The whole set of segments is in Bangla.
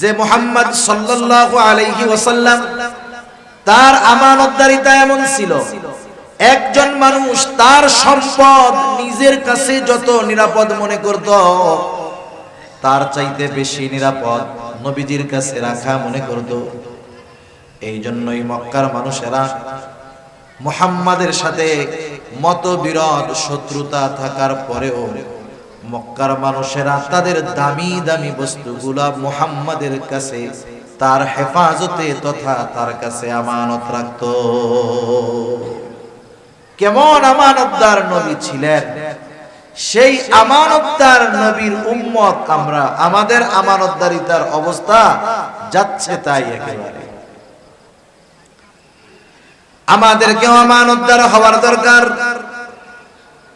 যে মুহাম্মদ সাল্লাল্লাহু আলাইহি ওয়াসাল্লাম তার আমানতদারিতা এমন ছিল, একজন মানুষ তার সম্পদ নিজের কাছে যত নিরাপদ মনে করত, তার চাইতে বেশি নিরাপদ নবীজির কাছে রাখা মনে করত। এই জন্যই মক্কার মানুষেরা মুহাম্মাদের সাথে মতবিরোধ শত্রুতা থাকার পরেও মক্কার মানুষেরা তাদের দামি দামি বস্তুগুলা মুহাম্মাদের কাছে তার হেফাজতে তথা তার কাছে আমানত রাখত। কেমন আমানতদার নবী ছিলেন, সেই আমানতদার নবীর উম্মত আমরা, আমাদের আমানতদারিতার অবস্থা যাচ্ছে তাই। একেবারে আমাদেরকেও আমানতদার হওয়ার দরকার।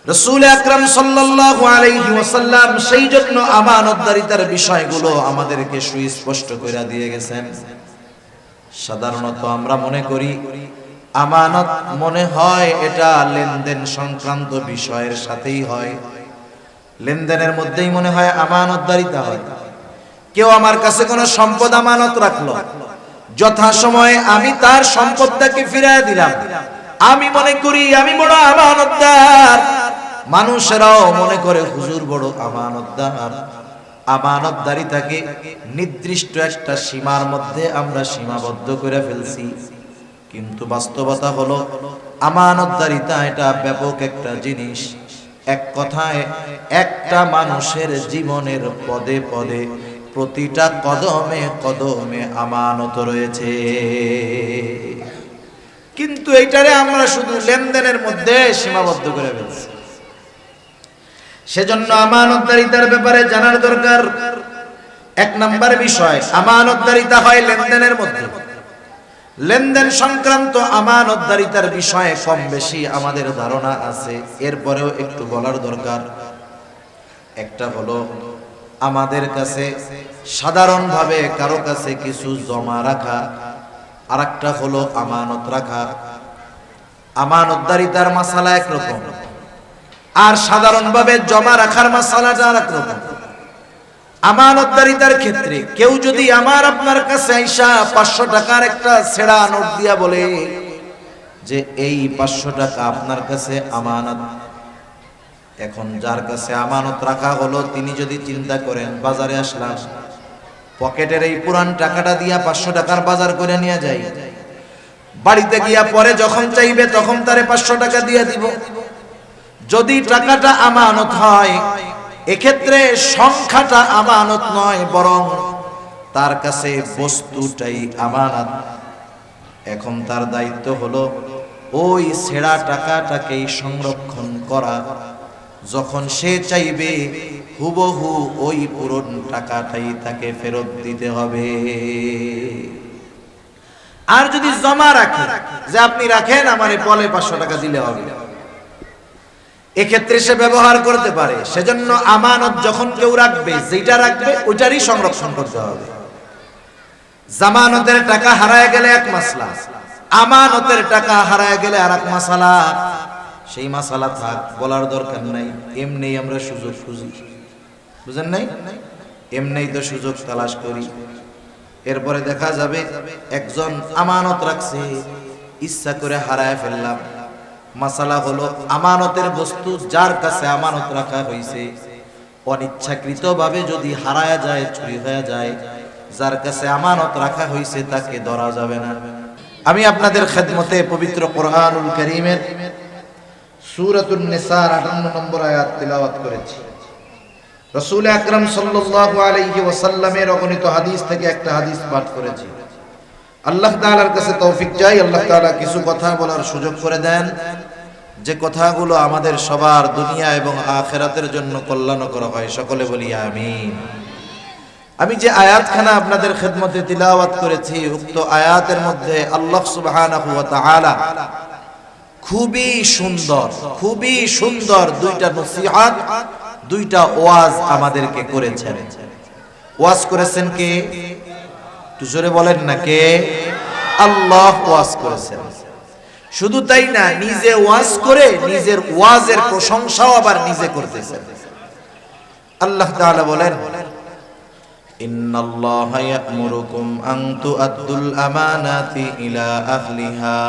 রাসূল আকরাম সাল্লাল্লাহু আলাইহি ওয়াসাল্লাম সেই জন্য আমানতদারিতার বিষয়গুলো আমাদেরকে সুস্পষ্ট করে দিয়ে গেছেন। সাধারণত আমরা মনে করি আমানত মনে হয় এটা লেনদেন সংক্রান্ত বিষয়ের সাথেই হয়, লেনদেনের মধ্যেই মনে হয় আমানতদারিতা হয়। কেউ আমার কাছে কোনো সম্পদ আমানত রাখলো, যথাসময়ে আমি তার সম্পদটাকে ফিরিয়ে দিলাম, আমি মনে করি আমি বড় আমানতদার। মানুষেরাও মনে করে হুজুর বড় আমানতদার। আমানতদারিতাকে নির্দিষ্ট একটা সীমার মধ্যে আমরা সীমাবদ্ধ করে ফেলছি, কিন্তু বাস্তবতা হলো আমানতদারিতা এটা ব্যাপক একটা জিনিস। এক কথায় একটা মানুষের জীবনের পদে পদে প্রতিটা কদমে কদমে আমানত রয়েছে, কিন্তু এইটারে আমরা শুধু লেনদেনের মধ্যে সীমাবদ্ধ করে ফেলছি। সেজন্য আমানতদারিতার ব্যাপারে জানার দরকার। এক নাম্বার বিষয়, আমানতদারিতা হয় লেনদেনের মধ্যে। লেনদেন সংক্রান্ত আমানতদারিতার বিষয়ে কম বেশি আমাদের ধারণা আছে, এরপরেও একটু বলার দরকার। একটা হলো আমাদের কাছে সাধারণভাবে কারো কাছে কিছু জমা রাখা, আর একটা হলো আমানত রাখা। আমানতদারিতার মাসালা একরকম, আর সাধারণভাবে জমা রাখার মাসালাটা আরেক রকম। আমানতদারিতার ক্ষেত্রে কেউ যদি আমার আপনার কাছে আইসা 500 টাকার একটা ছেঁড়া নোট দিয়া বলে যে এই 500 টাকা আপনার কাছে আমানত, এখন যার কাছে আমানত রাখা হলো তিনি যদি চিন্তা করেন বাজারে আসলাম, পকেটের এই পুরান টাকাটা দিয়া 500 টাকার বাজার করে নিয়ে যাই, বাড়িতে গিয়া পরে যখন চাইবে তখন তারে 500 টাকা দিয়ে দিব। যদি টাকাটা আমানত হয়, এক্ষেত্রে সংখ্যাটা আমানত নয়, বরং তার কাছে বস্তুটাই আমানত। এখন তার দায়িত্ব হলো ওই ছেঁড়া টাকাটাকেই সংরক্ষণ করা, যখন সে চাইবে হুবহু ওই পুরন টাকাটাই তাকে ফেরত দিতে হবে। আর যদি জমা রাখে যে আপনি রাখেন আমারে বলে 500 টাকা দিলে হবে, এক্ষেত্রে সে ব্যবহার করতে পারে। সেজন্য আমানত যখন কেউ রাখবে, যেটা রাখবে ওইটারই সংরক্ষণ করতে হবে। জামানতের টাকা হারায় গেলে এক মাসলা, আমানতের টাকা হারায় গেলে আর এক মাসালা। সেই মাসালা থাক, বলার দরকার নাই, এমনি আমরা সুযোগ খুঁজি, বুঝেন নাই? এমনি তো সুযোগ তালাশ করি। এরপরে দেখা যাবে একজন আমানত রাখছে, ইচ্ছা করে হারায় ফেললাম। মাসালা হলো আমানতের বস্তু যার কাছে আমানত রাখা হয়েছে অনিচ্ছাকৃতভাবে যদি হারায় যায়, চুরি হয়ে যায়, যার কাছে আমানত রাখা হয়েছে তাকে ধরা যাবে না। আমি আপনাদের খেদমতে পবিত্র কোরআনুল কারীমের সূরাতুন নিসার 58 নম্বর আয়াত তিলাওয়াত করেছি। রাসূল আকরাম সাল্লাল্লাহু আলাইহি ওয়াসাল্লামের অগণিত হাদিস থেকে একটা হাদিস পাঠ করেছি। আল্লাহ তাআলার কাছে তৌফিক চাই, আল্লাহ তাআলা কিছু কথা বলার সুযোগ করে দেন, যে কথাগুলো আমাদের সবার দুনিয়া এবং আখিরাতের জন্য কল্যাণকর হয়। সকলে বলি আমিন। আমি যে আয়াতখানা আপনাদের খেদমতে তিলাওয়াত করেছি, উক্ত আয়াতের মধ্যে আল্লাহ সুবহানাহু ওয়া তাআলা খুবই সুন্দর দুইটা নসিহত, দুইটা ওয়াজ আমাদেরকে করেছেন। ওয়াজ করেছেন কে? একটু জোরে বলেন না, কে? আল্লাহ ওয়াজ করেছেন। শুধু তাই না, নিজে ওয়াজ করে নিজের ওয়াজের প্রশংসাও আবার নিজে করতেছেন। আল্লাহ তাআলা বলেন, ইন্নাল্লাহা ইয়া'মুরুকুম আন তু'আদ্দুল আমানাতি ইলা আহলিহা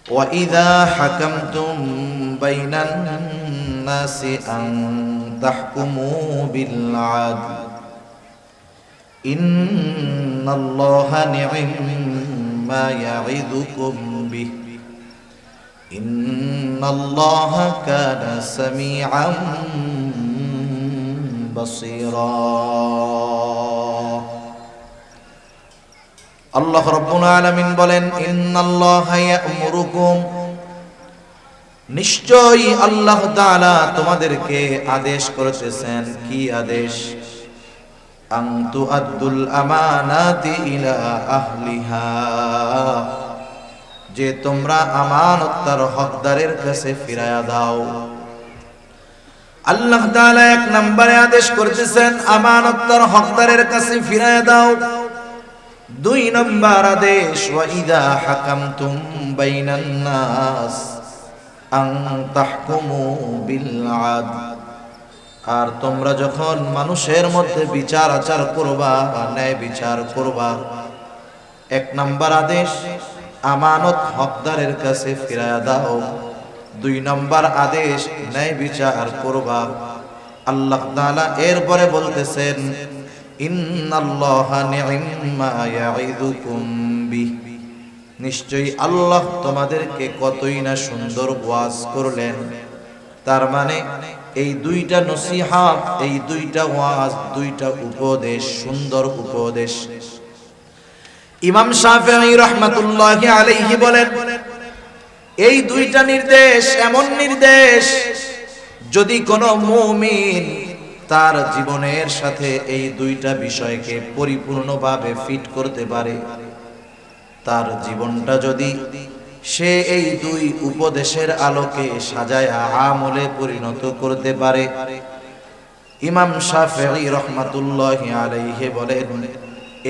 ওয়া ইযা হাকামতুম বাইনান নাসি আন তাহকুমু বিল আদল ইন্নাল্লাহা নি'ম্মা ইয়া'iদুকুম বিহি ইন্নাল্লাহা কানা সামিআন বাসীরা। আল্লাহ রাব্বুল আলামিন বলেন, ইন্নাল্লাহা ইয়া'মুরুকুম, নিশ্চয়ই আল্লাহ তাআলা তোমাদেরকে আদেশ করতেছেন। কি আদেশ? আন তু'আদ্দুল আমানাতি ইলা আহলিহা, যে তোমরা আমানত তার হকদারের কাছে ফিরায়া দাও। আল্লাহ তাআলা এক নম্বরে আদেশ করতেছেন আমানত তার হকদারের কাছে ফিরায়া দাও। দুই নম্বর আদেশ, ওয়া ইযা হাকামতুম বাইনান নাস আন তাহকুমু বিল আদল, আর তোমরা যখন মানুষের মধ্যে বিচার আচার করবা, ন্যায় বিচার করবা, এক নম্বর আদেশ আমানত হকদারের কাছে ফিরায়া দাও। দুই নম্বর আদেশ ন্যায় বিচার করবা। আল্লাহ তাআলা এরপরে বলতেছেন, ইন্নাল্লাহা নি'ম্মা ইয়া'iদুকুম বিহি, নিশ্চয়ই আল্লাহ তোমাদেরকে কতই না সুন্দর ওয়াজ করলেন। তার মানে এই দুইটা নসিহত, এই দুইটা ওয়াজ, দুইটা উপদেশ, সুন্দর উপদেশ। ইমাম শাফিঈ রাহমাতুল্লাহি আলাইহি বলেন, এই দুইটা নির্দেশ এমন নির্দেশ, যদি কোনো মুমিন তার জীবনের সাথে এই দুইটা বিষয়কে পরিপূর্ণভাবে ফিট করতে পারে, তার জীবনটা যদি সে এই দুই উপদেশের আলোকে সাজায়া আমলে পরিণত করতে পারে, ইমাম শাফিঈ রাহমাতুল্লাহি আলাইহি বলেন,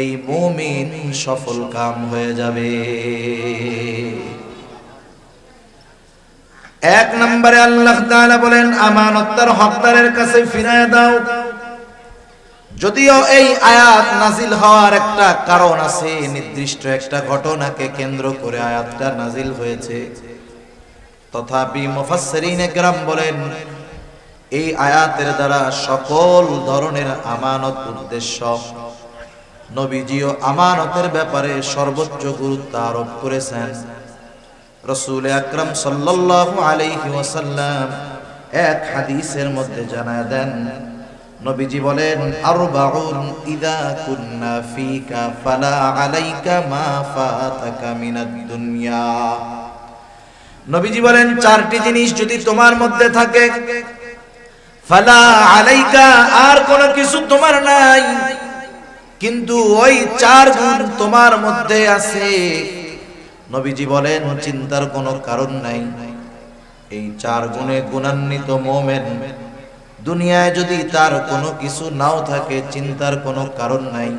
এই মুমিন সফল কাম হয়ে যাবে। এক নম্বরে আল্লাহ তাআলা বলেন আমানত তার হকদারের কাছে ফিরায় দাও। যদিও এই আয়াত নাজিল হওয়ার একটা কারণ আছে, নির্দিষ্ট একটা ঘটনাকে কেন্দ্র করে আয়াতটা নাজিল হয়েছে, তথাপি মুফাসসিরিনে কেরাম বলেন এই আয়াতের দ্বারা সকল ধরনের আমানত উদ্দেশ্য। নবীজিও আমানতের ব্যাপারে সর্বোচ্চ গুরুত্ব আরোপ করেছেন। রাসূল আকরাম সাল্লাল্লাহু আলাইহি ওয়াসাল্লাম এক হাদিসের মধ্যে জানায় দেন, নবীজি বলেন, আরবাউন ইযা কুন্না ফিকা ফালা আলাইকা মা ফাতাকা মিনাদ দুনিয়া। নবীজি বলেন, চারটি জিনিস যদি তোমার মধ্যে থাকে, ফালা আলাইকা, আর কোনো কিছু তোমার নাই, কিন্তু ওই চার গুণ তোমার মধ্যে আছে। নবীজি বলেন, চিন্তার কোনো কারণ নাই। এই চার গুণে গুণান্বিত মুমিন দুনিয়ায় যদি তার কোনো কিছু নাও থাকে, চিন্তার কোনো কারণ নাই।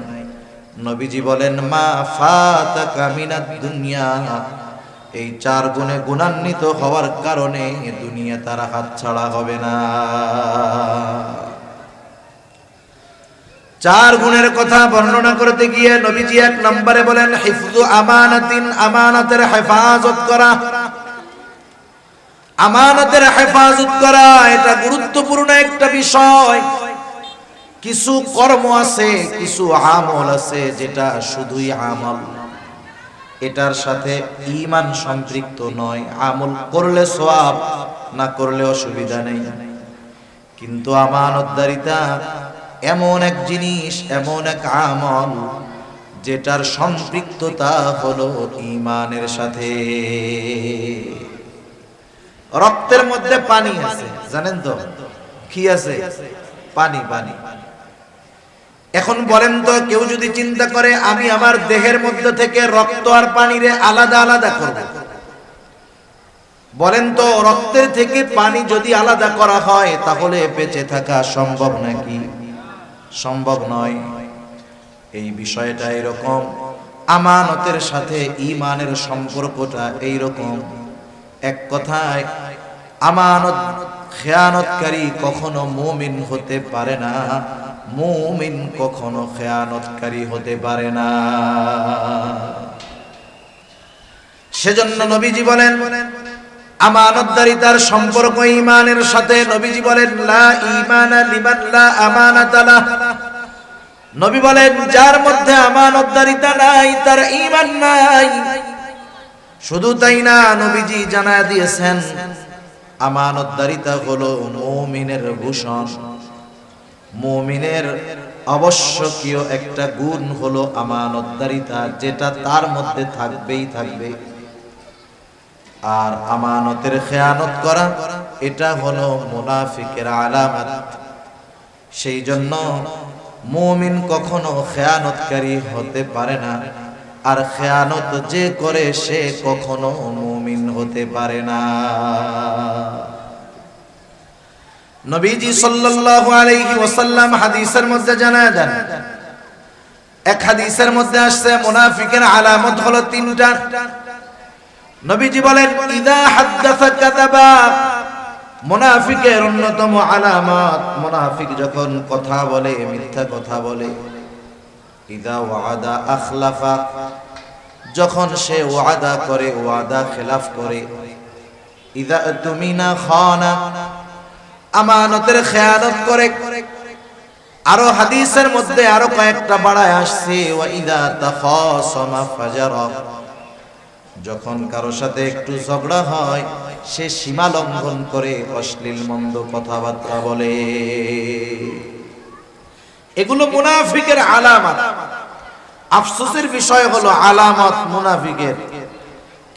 নবীজি বলেন, মা ফাতাকা মিনাদ দুনিয়া, এই চার গুণে গুণান্বিত হওয়ার কারণে দুনিয়া তার হাতছাড়া হবে না। চার গুণের কথা বর্ণনা করতে গিয়ে নবীজি এক নম্বরে বলেন, হিফযু আমানাতিন, আমানতের হেফাজত করা। আমানতের হেফাজত করা এটা গুরুত্বপূর্ণ একটা বিষয়। কিছু কর্ম আছে, কিছু আমল আছে যেটা শুধুই আমল, এটার সাথে ঈমান সম্পৃক্ত নয়। আমল করলে সওয়াব, না করলে অসুবিধা নেই। কিন্তু আমানতদারিতা এমন এক জিনিস, এমন এক আমল যেটার সম্পৃক্ততা হলো ঈমানের সাথে। রক্তের মধ্যে পানি আছে, জানেন তো কি আছে? পানি। পানি। এখন বলেন তো, কেউ যদি চিন্তা করে আমি আমার দেহের মধ্যে থেকে রক্ত আর পানিরে আলাদা আলাদা করব, বলেন তো রক্তের থেকে পানি যদি আলাদা করা হয় তাহলে বেঁচে থাকা সম্ভব নাকি? সম্ভব নয়। এই বিষয়টা এরকম, আমানতের সাথে ঈমানের সম্পর্কটা এইরকম। এক কথায় আমানত খেয়ানতকারী কখনো মুমিন হতে পারে না। মুমিন কখনো খেয়ানতকারী হতে পারে না। সেজন্য নবীজি বলেন আমানতদারিতার সম্পর্ক ঈমানের সাথে। নবীজি বলেন লা ঈমানা লিমান লা আমানাতা লাহ। নবী বলেন যার মধ্যে আমানতদারিতা নাই তার ঈমান নাই। শুধু তাই না, নবীজি জানায় দিয়েছেন আমানতদারিতা হলো মুমিনের ভূষণ। মুমিনের আবশ্যকীয় একটা গুণ হলো আমানতদারিতা, যেটা তার মধ্যে থাকবেই থাকবে। আর আমানতের খেয়ানত করা এটা হলো মুনাফিকের আলামত। সেই জন্য মুমিন কখনো খেয়ানতকারী হতে পারে না, আর খেয়ানত যে করে সে কখনো মুমিন হতে পারে না। নবীজি সাল্লাল্লাহু আলাইহি ওয়াসাল্লাম হাদিসের মধ্যে জানায় দেন, এক হাদিসের মধ্যে আসছে মুনাফিকের আলামত হলো তিনটা। নবীজি বলেন ইদা হাদাসা কাযাবা। মুনাফিকের অন্যতম আলামত, মুনাফিক যখন কথা বলে মিথ্যা কথা বলে। ইদা ওয়াদা আখলাফা, যখন সে ওয়াদা করে ওয়াদা খেলাফ করে। ইদা তুমিনা খানা, আমানতের খেয়ানত করে। আরো হাদিসের মধ্যে আরো কয়েকটা বাড়ায় আসছে ওয়া ইদা তাখাসামা ফাজারা, যখন কারো সাথে একটু ঝগড়া হয় সে সীমা লঙ্ঘন করে অশ্লীল মন্দ কথাবার্তা বলে। এগুলো মুনাফিকের আলামত। আফসোসের বিষয় হলো আলামত মুনাফিকের,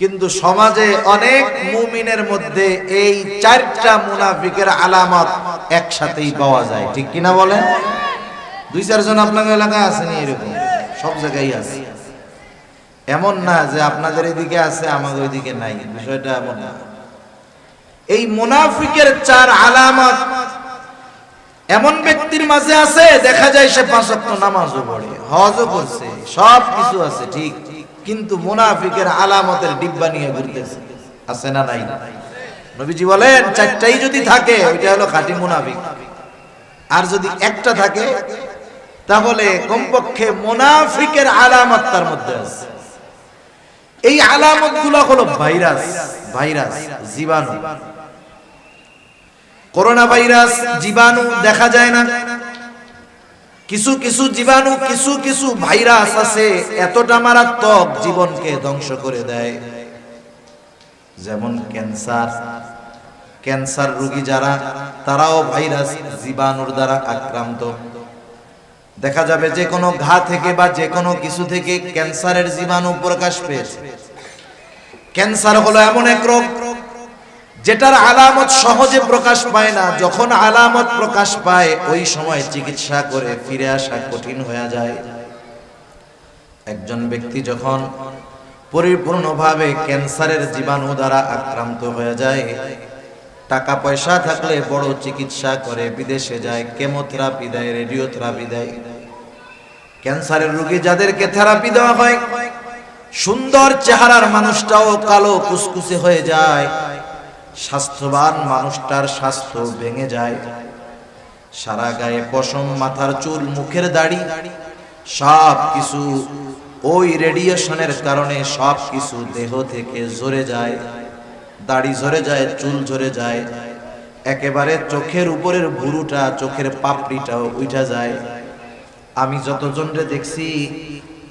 কিন্তু সমাজে অনেক মুমিনের মধ্যে এই চারটা মুনাফিকের আলামত একসাথেই পাওয়া যায়। ঠিক কিনা বলেন? দুই চারজন আপনাদের এলাকায় আছেন এরকম, সব জায়গায় আছে। এমন না যে আপনাদের এদিকে আছে আমাদের ওইদিকে নাই, বিষয়টা এমন না। এই মুনাফিকের চার আলামত এমন ব্যক্তির মাঝে আছে, দেখা যায় সে 5 ওয়াক্ত নামাজও পড়ে, হজও করছে, সব কিছু আছে ঠিক, কিন্তু মুনাফিকের আলামতের ডিব্বা নিয়ে ঘুরতেছে। আছে না নাই? নবীজি বলেন চারটাই যদি থাকে ওইটা হলো খাঁটি মুনাফিক। আর যদি একটা থাকে তাহলে কমপক্ষে মুনাফিকের আলামত তার মধ্যে আছে। এই আলামতগুলো হলো ভাইরাস, জীবাণু। করোনা ভাইরাস জীবাণু দেখা যায় না, কিছু কিছু জীবাণু, কিছু কিছু ভাইরাস আছে এতটা মারাত্মক জীবনকে ধ্বংস করে দেয়। যেমন ক্যান্সার রোগী যারা, তারাও ভাইরাস জীবাণুর দ্বারা আক্রান্ত। দেখা যাবে যে কোনো ঘা থেকে বা যে কোনো কিছু থেকে ক্যান্সারের জীবাণু প্রকাশ পেয়েছে। ক্যান্সার হলো এমন এক রোগ যেটার আলামত সহজে প্রকাশ পায় না। যখন আলামত প্রকাশ পায় ওই সময় চিকিৎসা করে ফিরে আসা কঠিন হয়ে যায়। একজন ব্যক্তি যখন পরিপূর্ণভাবে ক্যান্সারের জীবাণু দ্বারা আক্রান্ত হয়ে যায়, টাকা পয়সা থাকলে বড় চিকিৎসা করে বিদেশে যায়, কেমোথেরাপি দেয়, রেডিওথেরাপি দেয়। ক্যান্সারের রোগী যাদেরকে থেরাপি দেওয়া হয়, সুন্দর চেহারার মানুষটাও কালো কুচকুচে হয়ে যায়, স্বাস্থ্যবান মানুষটার স্বাস্থ্য ভেঙে যায়, সারা গায়ে পশম, মাথার চুল, মুখের দাড়ি সব কিছু ওই রেডিয়েশনের কারণে সব কিছু দেহ থেকে ঝরে যায়। দাড়ি ঝরে যায়, চুল ঝরে যায়, একেবারে চোখের উপরের ভুরুটা, চোখের পাপড়িটাও উঠা যায়। আমি যতজনরে দেখছি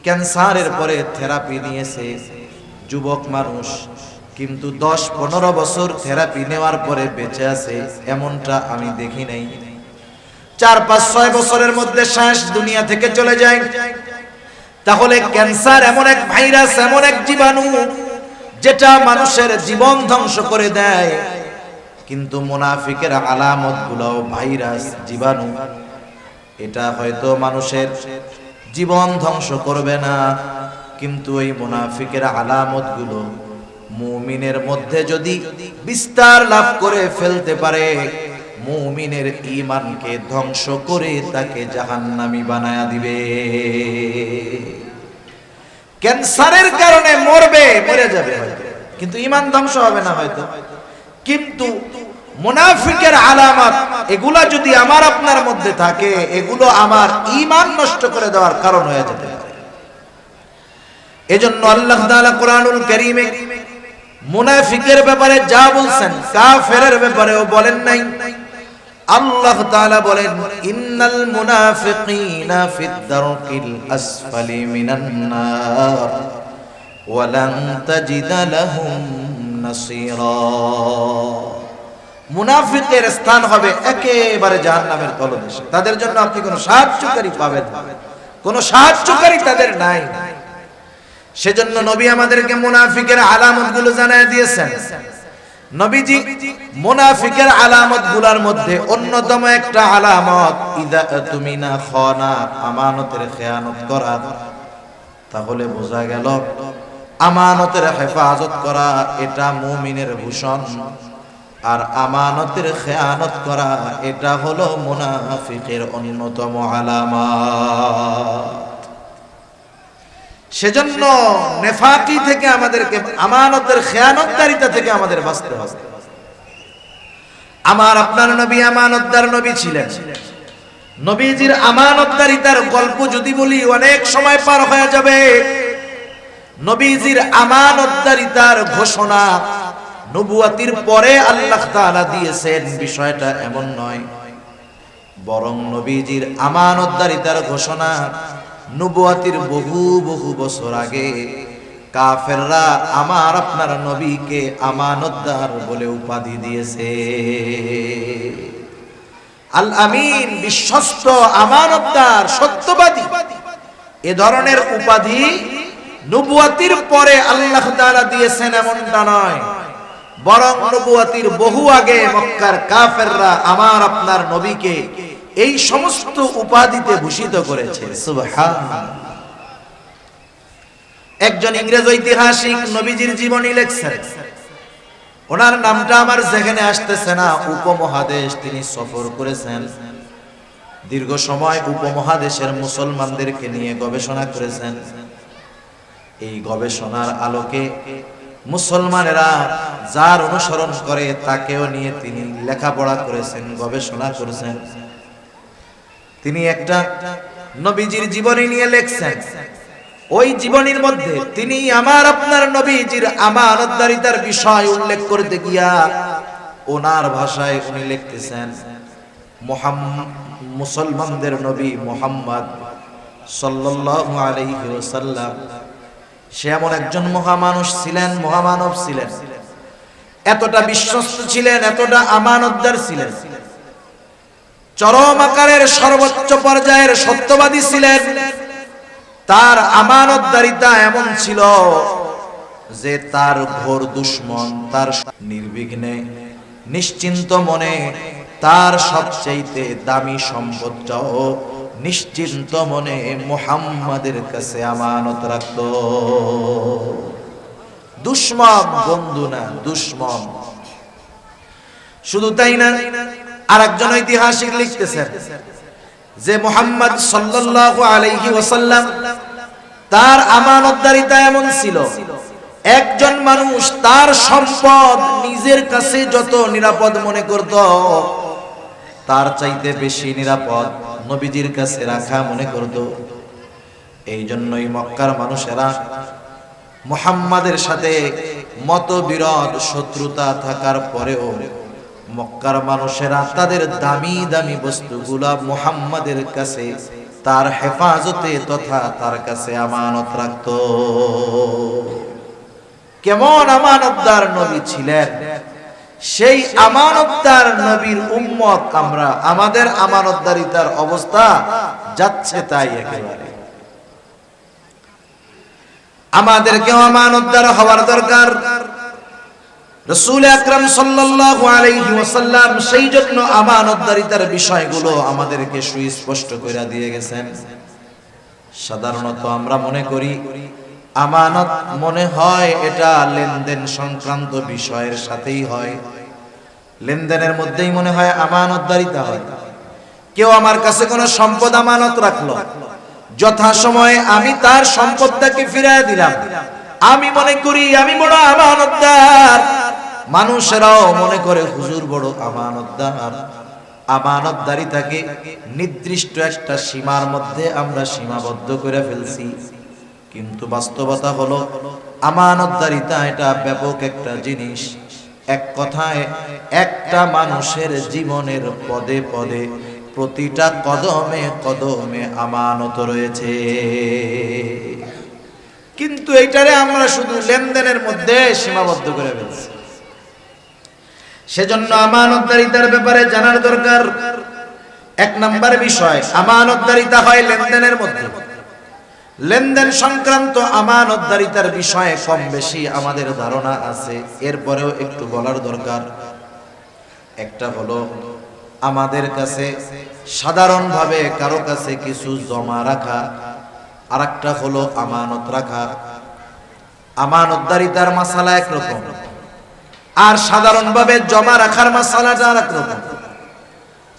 ক্যান্সারের পরে থেরাপি নিয়েছে যুবক মানুষ, কিন্তু 10-15 বছর থেরাপি নেওয়ার পরে বেঁচে আছে এমনটা আমি দেখি নাই। 4-5-6 বছরের মধ্যে শেষ, দুনিয়া থেকে চলে যায়। তাহলে ক্যান্সার এমন এক ভাইরাস, এমন এক জীবাণু যেটা মানুষের জীবন ধ্বংস করে দেয়। কিন্তু মুনাফিকের আলামত গুলো ভাইরাস, জীবাণু, এটা হয়তো মানুষের জীবন ধ্বংস করবে না, কিন্তু এই মুনাফিকের আলামত গুলো মুমিনের মধ্যে যদি বিস্তার লাভ করে ফেলতে পারে, মুমিনের ঈমানকে ধ্বংস করে তাকে জাহান্নামী বানায়া দিবে। ক্যান্সারের কারণে মরবে, মরে যাবে হয়তো, কিন্তু ঈমান ধ্বংস হবে না হয়তো। কিন্তু মুনাফিকের আলামত, এগুলা যদি আমার আপনার মধ্যে থাকে, এগুলো আমার ঈমান নষ্ট করে দেওয়ার কারণ হয়ে যেতে পারে। এজন্য আল্লাহ তাআলা কোরআনুল কারীমে মুনাফিকের ব্যাপারে যা বলছেন, কাফেরের ব্যাপারেও বলেন নাই। আল্লাহ তাআলা বলেন, ইন্নাল মুনাফিকিনা ফিদ দারকিল আসফালি মিনান নার ওয়া লান তাজিদা লাহুম নাসীরা। মুনাফিকের স্থান হবে একেবারে জাহান্নামের তলদেশে। তাদের জন্য আপনি কোনো সাহায্যকারী পাবেন না, কোনো সাহায্যকারী তাদের নাই। সেজন্য নবী আমাদেরকে মুনাফিকের আলামতগুলো জানায় দিয়েছেন। নবীজি মুনাফিকের আলামতগুলোর মধ্যে অন্যতম একটা আলামত, ইযা তুমিনা খানা, আমানতের খেয়ানত করা। তাহলে বোঝা গেল আমানতের হেফাজত করা এটা মুমিনের ভূষণ, আর আমানতের খেয়ানত করা এটা হলো মুনাফিকের অন্যতম আলামত। সেজন্য নেফাকি থেকে আমাদেরকে, আমানতের খেয়ানতকারিতা থেকে আমাদের বাঁচতে হবে। আমার আপনার নবী আমানতদার নবী ছিলেন। নবীজির আমানতদারিতার গল্প যদি বলি অনেক সময় পার হয়ে যাবে। নবীজির আমানতদারিতার ঘোষণা নবুয়াতির পরে আল্লাহ তাআলা দিয়েছেন, বিষয়টা এমন নয়। বরং নবীজির আমানতদারিতার ঘোষণা নবুয়াতির বহু বহু বছর আগে কাফেররা আমার আপনার নবীকে আমানতদার বলে উপাধি দিয়েছে। আল আমিন, বিশ্বস্ত, আমানতদার, সত্যবাদী, এ ধরনের উপাধি নবুয়াতির পরে আল্লাহ তাআলা দিয়েছেন এমনটা নয়। বরং নবুয়াতির বহু আগে মক্কার কাফেররা আমার আপনার নবীকে এই সমস্ত উপাধিতে ভূষিত করেছে। সুবহানাল্লাহ। একজন ইংরেজ ঐতিহাসিক নবীজির জীবনী লেখছেন, ওনার নামটা আমার যেখানে আসতেছে না। উপমহাদেশ তিনি সফর করেছেন, দীর্ঘ সময় উপমহাদেশের মুসলমানদেরকে নিয়ে গবেষণা করেছেন। এই গবেষণার আলোকে মুসলমানেরা যার অনুসরণ করে তাকেও নিয়ে তিনি লেখাপড়া করেছেন, গবেষণা করেছেন। তিনি একটা নবীজির জীবনী নিয়ে লেখছেন। ওই জীবনীর মধ্যে তিনি আমার আপনার নবীজির আমানতদারিতার বিষয় উল্লেখ করতে গিয়া ওনার ভাষায় উনি লিখতেছেন, মুসলমানদের নবী মুহাম্মদ সাল্লাল্লাহু আলাইহি ওয়াসাল্লাম সে এমন একজন মহামানুষ ছিলেন, মহামানব ছিলেন, এতটা বিশ্বস্ত ছিলেন, এতটা আমানতদার ছিলেন, চরম আকারের সর্বোচ্চ পর্যায়ের সত্যবাদী ছিলেন। তার আমানতদারিতা এমন ছিল যে তার ঘোর দুশমন তার নির্বিঘ্নে নিশ্চিন্ত মনে তার সবচেয়ে দামি সম্পদটাও নিশ্চিন্ত মনে মুহাম্মাদের কাছে আমানত রাখত। দুশমন বন্ধু না, দুশমন। শুধু তাই না, আরেকজন ঐতিহাসিক লিখতেছেন যে মুহাম্মদ সাল্লাল্লাহু আলাইহি ওয়াসাল্লাম তার আমানতদারিতা এমন ছিল, একজন মানুষ তার সম্পদ নিজের কাছে যত নিরাপদ মনে করত, তার চাইতে বেশি নিরাপদ নবীজির কাছে রাখা মনে করত। এই জন্যই মক্কার মানুষেরা মুহাম্মাদের সাথে মতবিরোধ, শত্রুতা থাকার পরেও মক্কার মানুষেরা তাদের দামি দামি বস্তুগুলা মুহাম্মাদের কাছে তার হেফাজতে তথা তার কাছে আমানত রাখত। কেমন আমানতদার নবী ছিলেন! সেই আমানতদার নবীর উম্মত আমরা, আমাদের আমানতদারিতার অবস্থা যাচ্ছে তাই একেবারে। আমাদেরকেও আমানতদার হওয়ার দরকার। রাসূল আকরাম সাল্লাল্লাহু আলাইহি ওয়াসাল্লাম সেই জন্য আমানতদারিতার বিষয়গুলো আমাদেরকে সুস্পষ্ট করে দিয়ে গেছেন। সাধারণত আমরা মনে করি আমানত, মনে হয় এটা লেনদেন সংক্রান্ত বিষয়ের সাথেই হয়, লেনদেনের মধ্যেই মনে হয় আমানতদারিতা হয়। কেউ আমার কাছে কোনো সম্পদ আমানত রাখলো, যথাসময়ে আমি তার সম্পদটাকে ফিরিয়ে দিলাম, আমি মনে করি আমি বড় আমানতদার। মানুষেরাও মনে করে হুজুর বড় আমানতদার, আমানতদারিতাকে নির্দিষ্ট একটা সীমার মধ্যে আমরা সীমাবদ্ধ করে ফেলছি। কিন্তু বাস্তবতা হলো আমানতদারিতা এটা ব্যাপক একটা জিনিস। এক কথায় একটা মানুষের জীবনের পদে পদে প্রতিটা কদমে কদমে আমানত রয়েছে। কিন্তু এইটারে আমরা শুধু লেনদেনের মধ্যে সীমাবদ্ধ করে ফেলছি। সেজন্য আমানতদারিতার ব্যাপারে জানার দরকার। এক নাম্বার বিষয়, আমানতদারিতা হয় লেনদেনের মধ্যে। লেনদেন সংক্রান্ত আমানতদারিতার বিষয়ে কম বেশি আমাদের ধারণা আছে, এরপরেও একটু বলার দরকার। একটা হলো আমাদের কাছে সাধারণভাবে কারো কাছে কিছু জমা রাখা, আর একটা হলো আমানত রাখা। আমানতদারিতার মাসালা একরকম, আর সাধারণভাবে জমা রাখার মাসালাটা আর একরকম।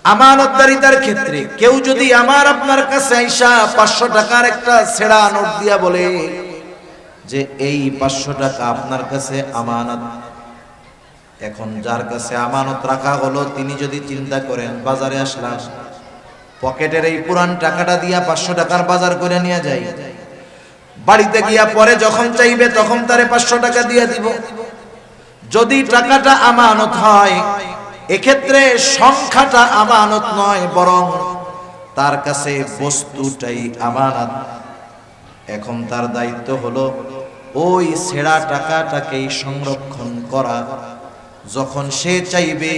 আমানতদারিতার ক্ষেত্রে কেউ যদি আমার আপনার কাছে আইসা 500 টাকার একটা ছেঁড়া নোট দিয়া বলে যে এই 500 টাকা আপনার কাছে আমানত, এখন যার কাছে আমানত রাখা হলো তিনি যদি চিন্তা করেন বাজারে আসলাম, পকেটের এই পুরান টাকাটা দিয়া 500 টাকার বাজার করে নিয়ে যাই, বাড়িতে গিয়া পরে যখন চাইবে তখন তারে 500 টাকা দিয়ে দিব। যদি টাকাটা আমানত হয়, এক্ষেত্রে সংখ্যাটা আমানত নয়, বরং তার কাছে বস্তুটাই আমানত। এখন তার দায়িত্ব হলো ওই ছেঁড়া টাকাটাকেই সংরক্ষণ করা। যখন সে চাইবে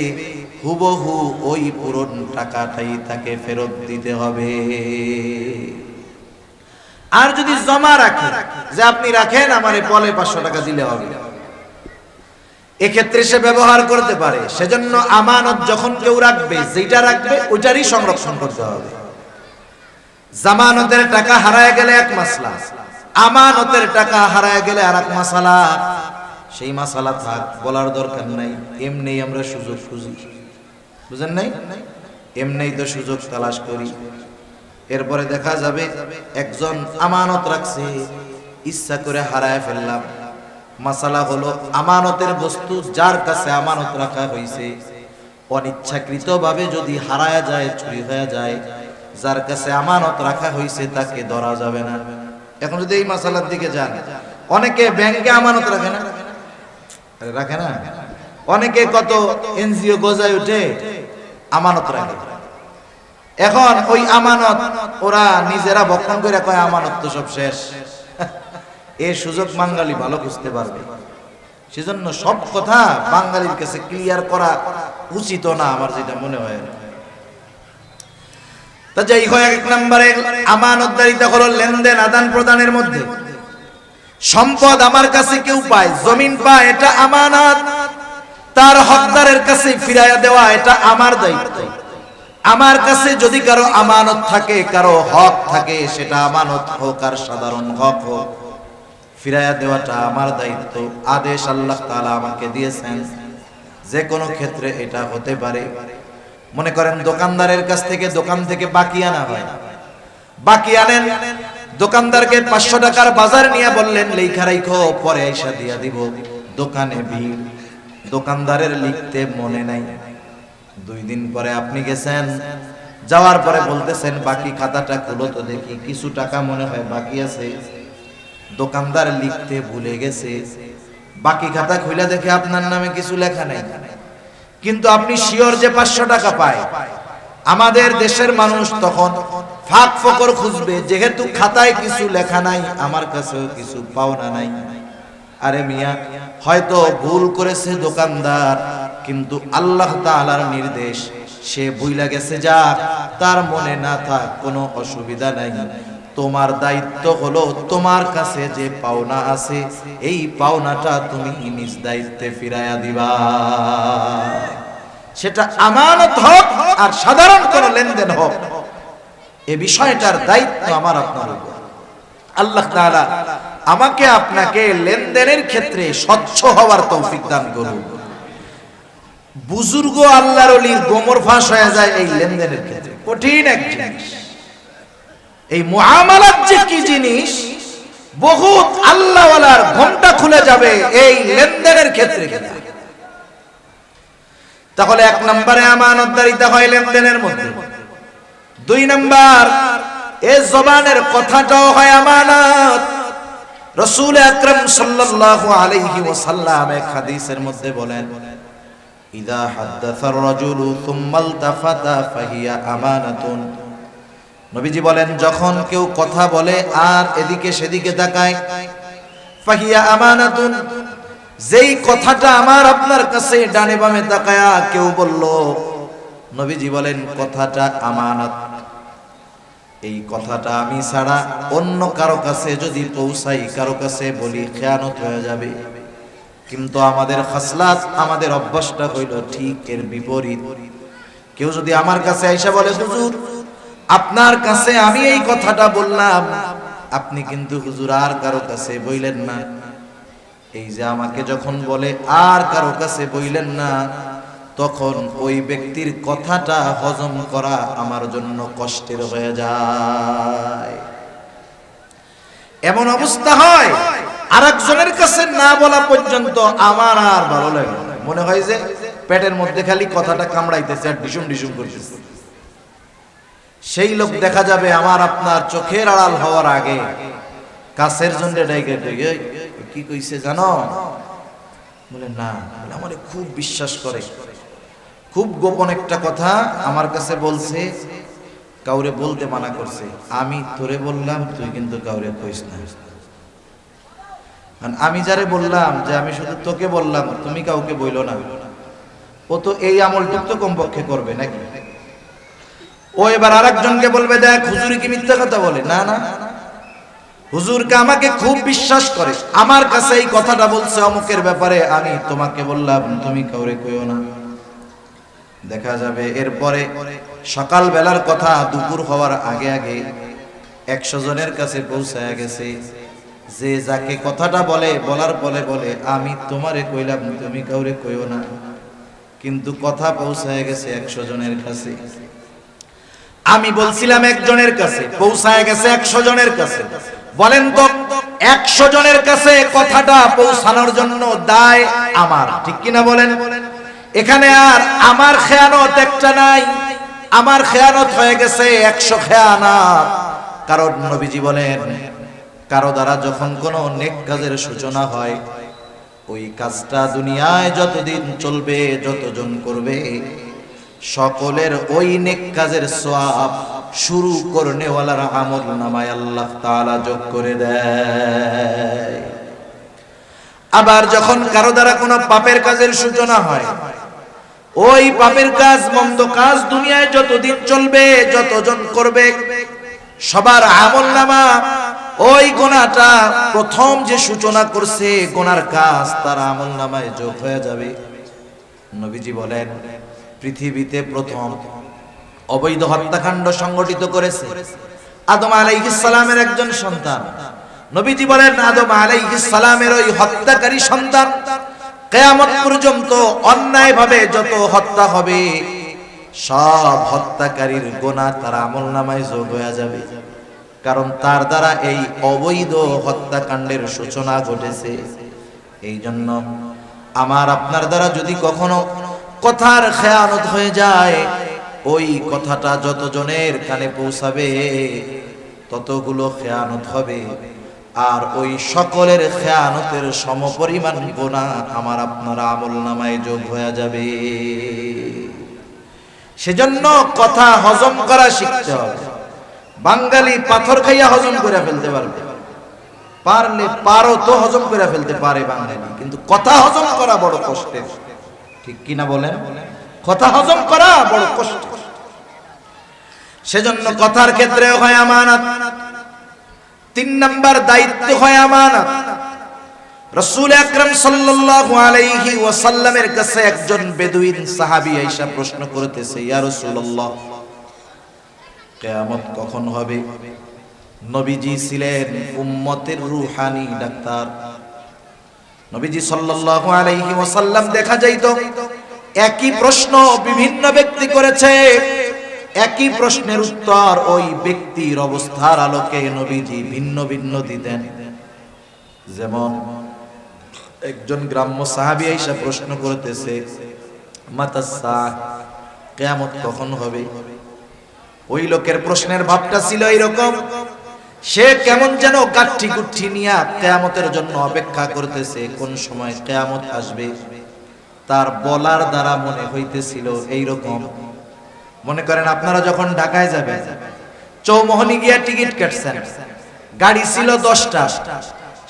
হুবহু ওই পুরন টাকাটাই তাকে ফেরত দিতে হবে। আর যদি জমা রাখে যে আপনি রাখেন আমারে বলে 500 টাকা দিলে হবে, এক্ষেত্রে সে ব্যবহার করতে পারে। সেজন্য আমানত যখন কেউ রাখবে, যেটা রাখবে ওইটারই সংরক্ষণ করতে হবে। জামানতের টাকা হারায় গেলে এক মাসলা, আমানতের টাকা হারায় গেলে আর এক মাসালা। সেই মাসালা থাক, বলার দরকার নাই। এমনি আমরা সুযোগ খুঁজি, বুঝেন নাই? এমনি তো সুযোগ তালাশ করি। এরপরে দেখা যাবে একজন আমানত রাখছে, ইচ্ছা করে হারায় ফেললাম। মাসালা হলো আমানতের বস্তু যার কাছে আমানত রাখা হয়েছে অনিচ্ছাকৃত ভাবে যদি হারায় যায়, চুরি হয়ে যায়, যার কাছে আমানত রাখা হয়েছে তাকে ধরা যাবে না। এখন যদি এই মাসালার দিকে যান, অনেকে ব্যাংকে আমানত রাখে না, রাখে না। অনেকে কত এনজিও গজায় উঠে আমানত রাখে। এখন ওই আমানত ওরা নিজেরা বক্ষণ করে কয় আমানত তো সব শেষ। এই সুযোগ বাঙালি ভালো বুঝতে পারবে। সেজন্য সব কথা বাঙালির কাছে ক্লিয়ার করা উচিত না, আমার যেটা মনে হয়। তা যাই হয়, এক নম্বরে আমানতদারিতা হলো লেনদেন আদান প্রদানের মধ্যে। সম্পদ আমার কাছে কেউ পায়, জমিন পায়, এটা আমানত। তার হকদারের কাছে ফিরাইয়া দেওয়া এটা আমার দায়িত্ব। আমার কাছে যদি কারো আমানত থাকে, কারো হক থাকে, সেটা আমানত হোক আর সাধারণ হক হোক, ফিরাইয়া দেওয়াটা আমার দায়িত্ব। আদেশ আল্লাহ তাআলা আমাকে দিয়েছেন। যে কোনো ক্ষেত্রে এটা হতে পারে। মনে করেন দোকানদারের কাছ থেকে দোকান থেকে বাকি আনা হয়, বাকি আনেন, দোকানদারকে 500 টাকার বাজার নিয়ে বললেন লেখা রাখো, পরে আইসা দিয়া দিব। দোকানে ভিড়, দোকানদারের লিখতে মনে নাই। 2 দিন পরে আপনি গেছেন, যাওয়ার পরে বলতেছেন বাকি খাতাটা খুলো তো দেখি, কিছু টাকা মনে হয় বাকি আছে। দোকানদার লিখতে ভুলে গেছে, বাকি খাতা খুলে দেখে আপনার নামে কিছু লেখা নাই। কিন্তু আপনি শিওর যে 500 টাকা পায়। আমাদের দেশের মানুষ তখন ফাঁক ফকর খুঁজবে, যেহেতু খাতায় কিছু লেখা নাই, আমার কাছেও কিছু পাওনা নাই। আরে মিয়া, হয়তো ভুল করেছে দোকানদার, কিন্তু আল্লাহ তাআলার নির্দেশ, সে ভুইলা গেছে, যাক, তার মনে না থাক, কোনো অসুবিধা নাই। তোমার দায়িত্ব হলো তোমার কাছে যে পাওনা আছে, এই পাওনাটা তুমি নিজ দায়িত্বে ফিরাইয়া দিবা। সেটা আমানত হোক আর সাধারণ কোন লেনদেন হোক, এই বিষয়টার দায়িত্ব আমার আপনার উপর। আল্লাহ তাআলা আমাকে আপনাকে লেনদেনের ক্ষেত্রে স্বচ্ছ হওয়ার তৌফিক দান করুন। বুজুর্গ আল্লাহর ওলির গোমর ফাঁস হয়ে যায় এই লেনদেনের ক্ষেত্রে। কঠিন এক জিনিস এই মুআমালাত, যে কি জিনিস, বহুত আল্লাহওয়ালার ঘোমটা খুলে যাবে এই লেনদেনের ক্ষেত্রে। তাহলে এক নম্বরে আমানতদারিতা হয় লেনদেনের মধ্যে। দুই নাম্বার, এই জবানের কথাটাও হয় আমানত। রাসূল আকরাম সাল্লাল্লাহু আলাইহি ওয়াসাল্লাম এক হাদিসের মধ্যে বলেন, ইযা হাদাসার রাজুলু সুম্মা ইলতাফাতা ফাহিয়া আমানাতুন। নবীজি বলেন, যখন কেউ কথা বলে আর এদিকে সেদিকে তাকায়, ফাহিয়া আমানাতুন, যেই কথাটা আমার আপনার কাছে ডানে বামে তাকায়া কেউ বলল, নবীজি বলেন কথাটা আমানত। এই কথাটা আমি ছাড়া অন্য কারো কাছে যদি পৌঁছাই, কারো কাছে বলি, খেয়ানত হয়ে যাবে। কিন্তু আমাদের খাসলাত, আমাদের অভ্যাসটা হইল ঠিক এর বিপরীত। কেউ যদি আমার কাছে আইসা বলে, হুজুর আপনার কাছে আমি এই কথাটা বললাম, আপনি কিন্তু হুজুর আর কারো কাছে বইলেন না। এই যে আমাকে যখন বলে আর কারো কাছে বইলেন না, তখন ওই ব্যক্তির কথাটা হজম করা আমার জন্য কষ্টের হয়ে যায়। এমন অবস্থা হয় আরেকজনের কাছে না বলা পর্যন্ত আমার আর ভালো লাগে না। মনে হয় যে পেটের মধ্যে খালি কথাটা কামড়াইতেছে আর ডিসুম ডিসুম করতেছে। সেই লোক দেখা যাবে আমার আপনার চোখের আড়াল হওয়ার আগে কাছের জন্য ডাইকে ডাইকে, কি কইছে জানো? বলে না, আমারে খুব বিশ্বাস করে, খুব গোপন একটা কথা আমার কাছে বলছে, কাউরে বলতে মানা করছে। আমি তোরে বললাম, তুই কিন্তু কাউরে কইস না। আমি যারে বললাম যে আমি শুধু তোকে বললাম, তুমি কাউকে বইলো না, ও তো এই আমলটুক তো কমপক্ষে করবে নাকি? ও এবার আরেকজনকে বলবে, দেখ হুজুর কি মিথ্যা কথা বলে। না না, হুজুরকে আমাকে খুব বিশ্বাস করে, আমার কাছে এই কথাটা বলছে অমুকের ব্যাপারে, আমি তোমাকে বললাম, তুমি কাউরে কইও না। দেখা যাবে এরপরে সকাল বেলার কথা দুপুর হওয়ার আগে আগে 100 জনের কাছে পৌঁছায় গেছে। যে যাকে কথাটা বলে, বলার পরে বলে, আমি তোমারে কইলাম, তুমি কাউরে কইও না, কিন্তু কথা পৌঁছায় গেছে 100 জনের কাছে। আমি বলছিলাম একজনের কাছে, পৌঁছায় গেছে 100 জনের কাছে। বলেন তো 100 জনের কাছে কথাটা পৌঁছানোর জন্য দায় আমার, ঠিক কিনা বলেন? এখানে আর আমার খেয়ানত একটা নাই, আমার খেয়ানত হয়ে গেছে 100 খেয়ানত। কারণ নবীজি বলেন, কারো দ্বারা যখন কোনো নেক কাজের সূচনা হয়, ওই কাজটা দুনিয়ায় যতদিন চলবে, যতজন করবে, সকলের ওই নেক কাজের সওয়াব শুরু করনেওয়ালার আমল নামায় আল্লাহ তাআলা যোগ করে দেয়। আবার যখন কারো দ্বারা কোনো পাপের কাজের সূচনা হয়, ওই পাপের কাজ, মন্দ কাজ দুনিয়ায় যতদিন চলবে, যতজন করবে, সবার আমলনামা ওই গুনাহটা প্রথম যে সূচনা করছে গুনার কাজ, তার আমলনামায় যোগ হয়ে যাবে। নবীজি বলেন, পৃথিবীতে প্রথম অবৈধ হত্যাকাণ্ড সংগঠিত করেছে আদম আলাইহিস সালামের একজন সন্তান। নবীজি বলেন, আদম আলাইহিস সালামের ওই হত্যাকারী সন্তান কিয়ামত পর্যন্ত অন্যায়ভাবে যত হত্যা হবে, সব হত্যাকারীর গুনাহ তার আমলনামায় যোগ হয়ে যাবে। কারণ তার দ্বারা এই অবৈধ হত্যাকাণ্ডের সূচনা ঘটেছে। এই জন্য আমার আপনার দ্বারা যদি কখনো কথার খেয়ানত হয়ে যায়, ওই কথাটা যতজনের কানে পৌঁছাবে, ততগুলো খেয়ানত হবে, আর ওই সকলের খেয়ানতের সমপরিমাণ গুনাহ আমার আপনার আমলনামায় যোগ হয়ে যাবে। সেজন্য কথা হজম করা শিখতে হবে। বাঙালি পাথর খাইয়া হজম করে ফেলতে পারবে, পারলে পারো তো হজম করে ফেলতে পারে বাঙালি, কিন্তু কথা হজম করা বড় কষ্টের, ঠিক কিনা বলেন? কথা হজম করা বড় কষ্ট। সেজন্য কথার ক্ষেত্রে হয় আমানত। 3 নাম্বার দায়িত্ব হয় আমানত। রাসূল আকরাম সাল্লাল্লাহু আলাইহি ওয়াসাল্লামের কাছে একজন বেদুইন সাহাবী আয়েশা প্রশ্ন করতেছে, ইয়া রাসূলুল্লাহ, কিয়ামত কখন হবে? নবীজি ছিলেন উম্মতের রূহানি ডাক্তার। নবীজি সাল্লাল্লাহু আলাইহি ওয়াসাল্লাম দেখা যাইতো একই প্রশ্ন বিভিন্ন ব্যক্তি করেছে, একই প্রশ্নের উত্তর ওই ব্যক্তির অবস্থার আলোকে নবীজি ভিন্ন ভিন্ন দিতেন। যেমন একজন গ্রাম্য সাহাবী আয়েশা প্রশ্ন করতেছে, মাতাসা, কিয়ামত কখন হবে? ওই লোকের প্রশ্নের ভাবটা ছিল এইরকম, সে কেমন যেন গাঠি গুঠি নিয়ে কিয়ামতের জন্য অপেক্ষা করতেছে, কোন সময় কিয়ামত আসবে। তার বলার দ্বারা মনে হইতেছিল এইরকম, মনে করেন আপনারা যখন ঢাকায় যাবেন, চৌমোহনী গিয়া টিকিট কাটছেন, গাড়ি ছিল 10টা,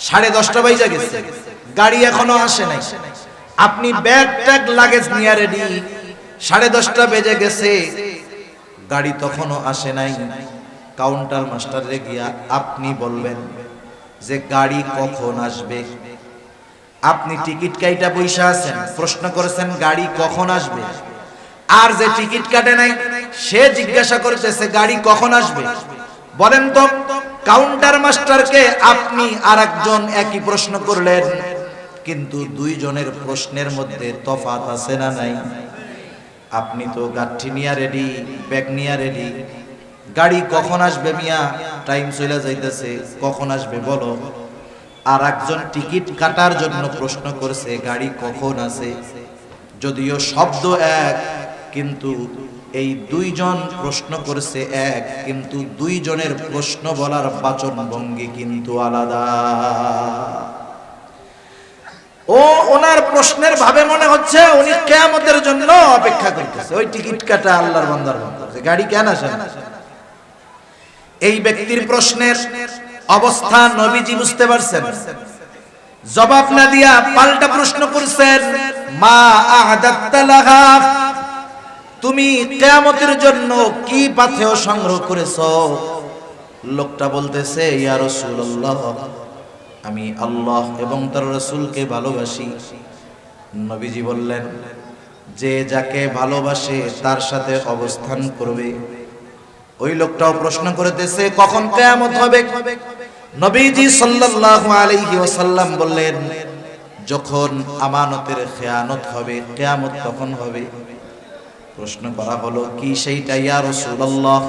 10:30 বাজে গেছে, গাড়ি এখনো আসে নাই, আপনি ব্যাগ ট্যাগ লাগেজ নিয়ে রেডি, 10:30 বেজে গেছে, গাড়ি তখনও আসে নাই। কাউন্টার মাস্টারে গিয়া আপনি বলবেন যে গাড়ি কখন আসবে। আপনি টিকিট কাইটা বইসা আছেন, প্রশ্ন করেছেন গাড়ি কখন আসবে, আর যে টিকিট কাটে নাই সে জিজ্ঞাসা করতেছে গাড়ি কখন আসবে। বলেন তো, কাউন্টার মাস্টারকে আপনি আর একজন একই প্রশ্ন করলেন, কিন্তু দুইজনের প্রশ্নের মধ্যে তফাৎ আছে না নাই? আপনি তো গাঠি নিয়া রেডি, ব্যাগ নিয়া রেডি, গাড়ি কখন আসবে মিয়া, টাইম চলে যাইতেছে, কখন আসবে বলো। আর একজন টিকিট কাটার জন্য প্রশ্ন করছে গাড়ি কখন আছে। যদিও শব্দ এক, কিন্তু এই দুইজন প্রশ্ন করছে এক, কিন্তু দুইজনের প্রশ্ন বলার বাচন ভঙ্গি কিন্তু আলাদা। ও ওনার প্রশ্নের ভাবে মনে হচ্ছে উনি কিয়ামতের জন্য অপেক্ষা করতেছে, ওই টিকিট কাটা আল্লাহর বান্দার বলতেছে গাড়ি কেন আসে না। এই ব্যক্তির প্রশ্নের অবস্থা নবীজি বুঝতে পারছেন, জবাব না দিয়া পাল্টা প্রশ্ন করছেন, মা আহাদাত্তা লাহা, তুমি কিয়ামতের জন্য কি পাথেয় সংগ্রহ করেছো? লোকটা বলতেছে, ইয়া রাসূলুল্লাহ, আমি আল্লাহ এবং তার রাসূলকে ভালোবাসি। নবীজি বললেন, যে যাকে ভালোবাসে তার সাথে অবস্থান করবে। ওই লোকটাও প্রশ্ন করতেছে কখন কিয়ামত হবে? নবীজি সাল্লাল্লাহু আলাইহি ওয়াসাল্লাম বললেন, যখন আমানতের খেয়ানত হবে, কিয়ামত তখন হবে। প্রশ্ন করা হলো, কি সেইটা ইয়া রাসূলুল্লাহ?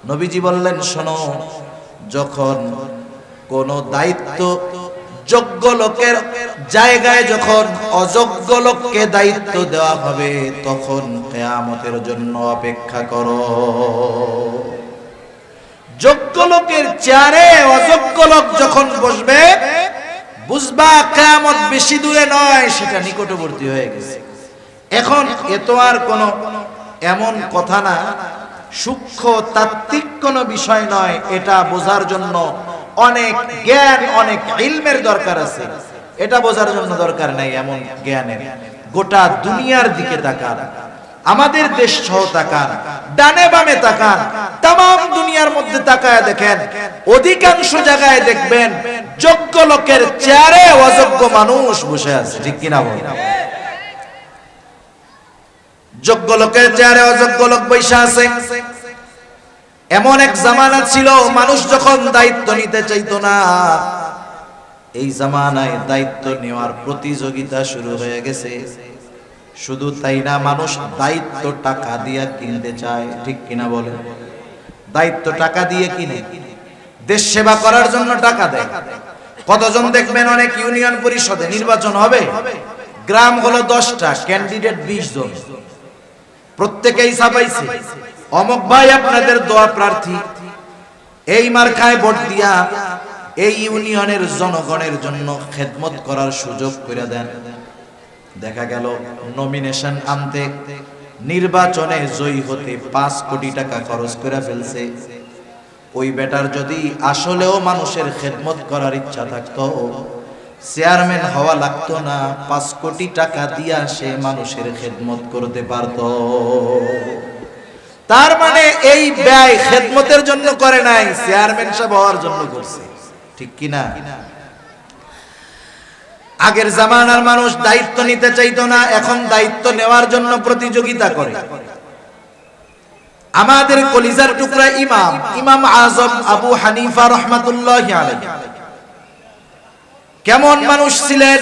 নবীজি বললেন, শোনো, যখন কোন দায়িত্ব যোগ্য লোকের জায়গায় যখন অযোগ্য লোককে দায়িত্ব দেওয়া হবে, তখন কিয়ামতের জন্য অপেক্ষা করো। যোগ্য লোকের চেয়ারে অযোগ্য লোক যখন বসবে, বুঝবা কিয়ামত বেশি দূরে নয়, সেটা নিকটবর্তী হয়ে গেছে। এখন এত আর কোন এমন কথা না, সূক্ষ্ম তাত্ত্বিক কোন বিষয় নয়, এটা বোঝার জন্য অনেক জ্ঞান, অনেক ইলমের দরকার আছে। এটা বোঝার জন্য দরকার নাই এমন জ্ঞানের। গোটা দুনিয়ার দিকে তাকান, আমাদের দেশ সহ তাকান, ডানে বামে তাকান, তামাম দুনিয়ার মধ্যে তাকায় দেখেন, অধিকাংশ জায়গায় দেখবেন যোগ্য লোকের চেয়ারে অযোগ্য মানুষ বসে আছে, ঠিক কিনা বলেন? যোগ্য লোকের চেয়ারে অযোগ্য লোক বসে আছে। এমন এক জামানা ছিল, মানুষ যখন দায়িত্ব নিতে চাইতো না, এই জামানায় দায়িত্ব নেওয়ার প্রতিযোগিতা শুরু হয়ে গেছে। শুধু তাই না, মানুষ দায়িত্ব টাকা দিয়ে কিনতে চায়, ঠিক কিনা বলে? দায়িত্ব টাকা দিয়ে কিনে, দেশ সেবা করার জন্য টাকা দেয়। কতজন দেখবেন, অনেক ইউনিয়ন পরিষদে নির্বাচন হবে, গ্রাম হলো 10টা, ক্যান্ডিডেট 20 জন, প্রত্যেকেই ছাপাইছে অমুক ভাই আপনাদের দোয়া প্রার্থী, এই মার্কায় ভোট দিয়া এই ইউনিয়নের জনগণের জন্য খেদমত করার সুযোগ করে দেন। দেখা গেল নমিনেশন আনতে, নির্বাচনে জয়ী হতে 5 কোটি টাকা খরচ করে ফেলছে। ওই বেটার যদি আসলেও মানুষের খেদমত করার ইচ্ছা থাকতো, চেয়ারম্যান হওয়া লাগতো না, 5 কোটি টাকা দিয়া সে মানুষের খেদমত করতে পারতো। তার মানে এই ব্যয় খেদমতের জন্য করে নাই, চেয়ারম্যান সাহেব হওয়ার জন্য করছে, ঠিক কিনা? আগের জামানার মানুষ দায়িত্ব নিতে চাইতো না, এখন দায়িত্ব নেওয়ার জন্য প্রতিযোগিতা করে। আমাদের কলিজার টুকরা ইমাম আজম আবু হানিফা রাহমাতুল্লাহি আলাইহি কেমন মানুষ ছিলেন?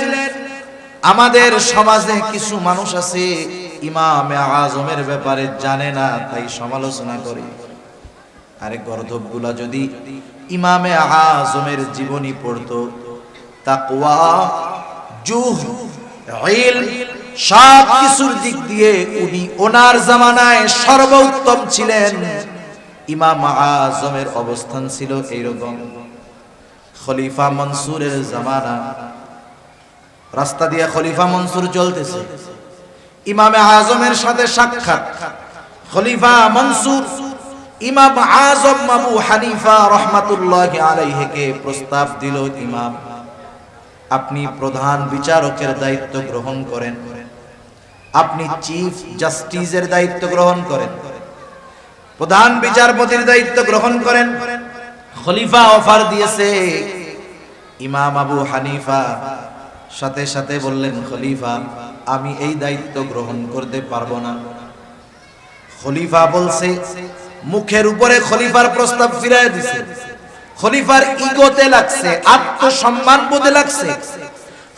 আমাদের সমাজে কিছু মানুষ আছে ইমামে আজমের ব্যাপারে জানে না, তাই সমালোচনা করে। আরে গর্দভগুলা যদি ইমামে আজমের জীবনী পড়তো, তাকওয়া, জুহদ, ইলম, সব কিছুর দিক দিয়ে উনি ওনার জামানায় সর্বোত্তম ছিলেন। ইমাম আজমের অবস্থান ছিল এইরকম। খলিফা মনসুরের জামানা, রাস্তা দিয়ে খলিফা মনসুর চলতেছে, ইমামে আজমের সাথে সাক্ষাৎ। খলিফা মনসুর ইমাম আজম আবু হানিফা রহমাতুল্লাহি আলাইহিকে প্রস্তাব দিল, ইমাম আপনি প্রধান বিচারকের দায়িত্ব গ্রহণ করেন, আপনি চিফ জাস্টিসের দায়িত্ব গ্রহণ করেন, প্রধান বিচারপতির দায়িত্ব গ্রহণ করেন। খলিফা অফার দিয়েছে। ইমাম আবু হানিফা সাথে সাথে বললেন, খলিফা আমি এই দায়িত্ব গ্রহণ করতে পারবো না। খলিফা বলছে, মুখের উপরে খলিফার প্রস্তাব ফিরায় দিছে। খলিফার ইগোতে লাগছে, আত্মসম্মান বোধে লাগছে।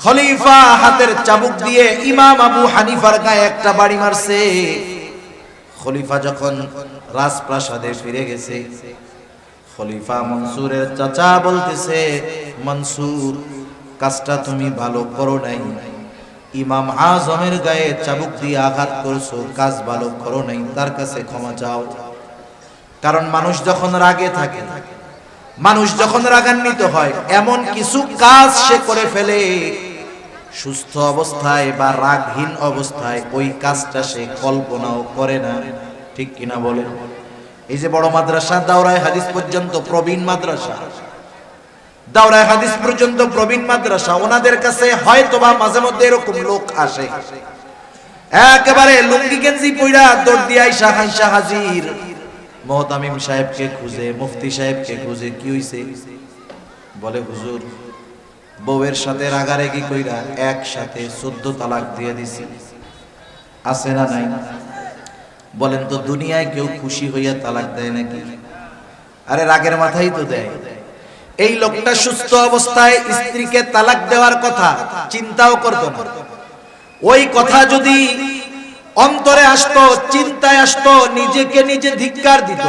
খলিফা হাতের চাবুক দিয়ে ইমাম আবু হানিফার গায়ে একটা বাড়ি মারছে। খলিফা যখন রাজপ্রাসাদে ফিরে গেছে, খলিফা মনসুরের চাচা বলতেছে, মনসুর কাজটা তুমি ভালো করো নাই, ইমাম আজমের গায়ে চাবুক দিয়ে আঘাত করছো, কাজ ভালো করো নাই, তার কাছে ক্ষমা চাও। কারণ মানুষ যখন রাগে থাকে, মানুষ যখন রাগান্বিত হয়, এমন কিছু কাজ সে করে ফেলে সুস্থ অবস্থায় বা রাগহীন অবস্থায় ওই কাজটা সে কল্পনাও করে না। ঠিক কিনা বলেন? এই যে বড় মাদ্রাসা দাওরায়ে হাদিস পর্যন্ত প্রবীণ মাদ্রাসা, দাওরায়ে হাদিস পর্যন্ত প্রবীণ মাদ্রাসা, ওনাদের কাছে হয়তোবা মাঝে মধ্যে এরকম লোক আসে, একেবারে লুঙ্গি গেঞ্জি পইরা দৌড় দিয়ে আইসা হাইসা হাজির, মুহতামিম সাহেবকে খুঁজে, মুফতি সাহেবকে খুঁজে, কি হইছে? বলে হুজুর বউয়ের সাথে রাগারাগি কইরা একসাথে 14 তালাক দিয়ে দিছি। আছে না নাই? বলেন তো দুনিয়ায় কেউ খুশি হইয়া তালাক দেয় নাকি? আরে রাগের মাথায় তো দেয়। এই লোকটা সুস্থ অবস্থায় স্ত্রীকে তালাক দেওয়ার কথা চিন্তাও করতো না। ওই কথা যদি অন্তরে আসতো, চিন্তায় আসতো, নিজেকে নিজে ধিক্কার দিত,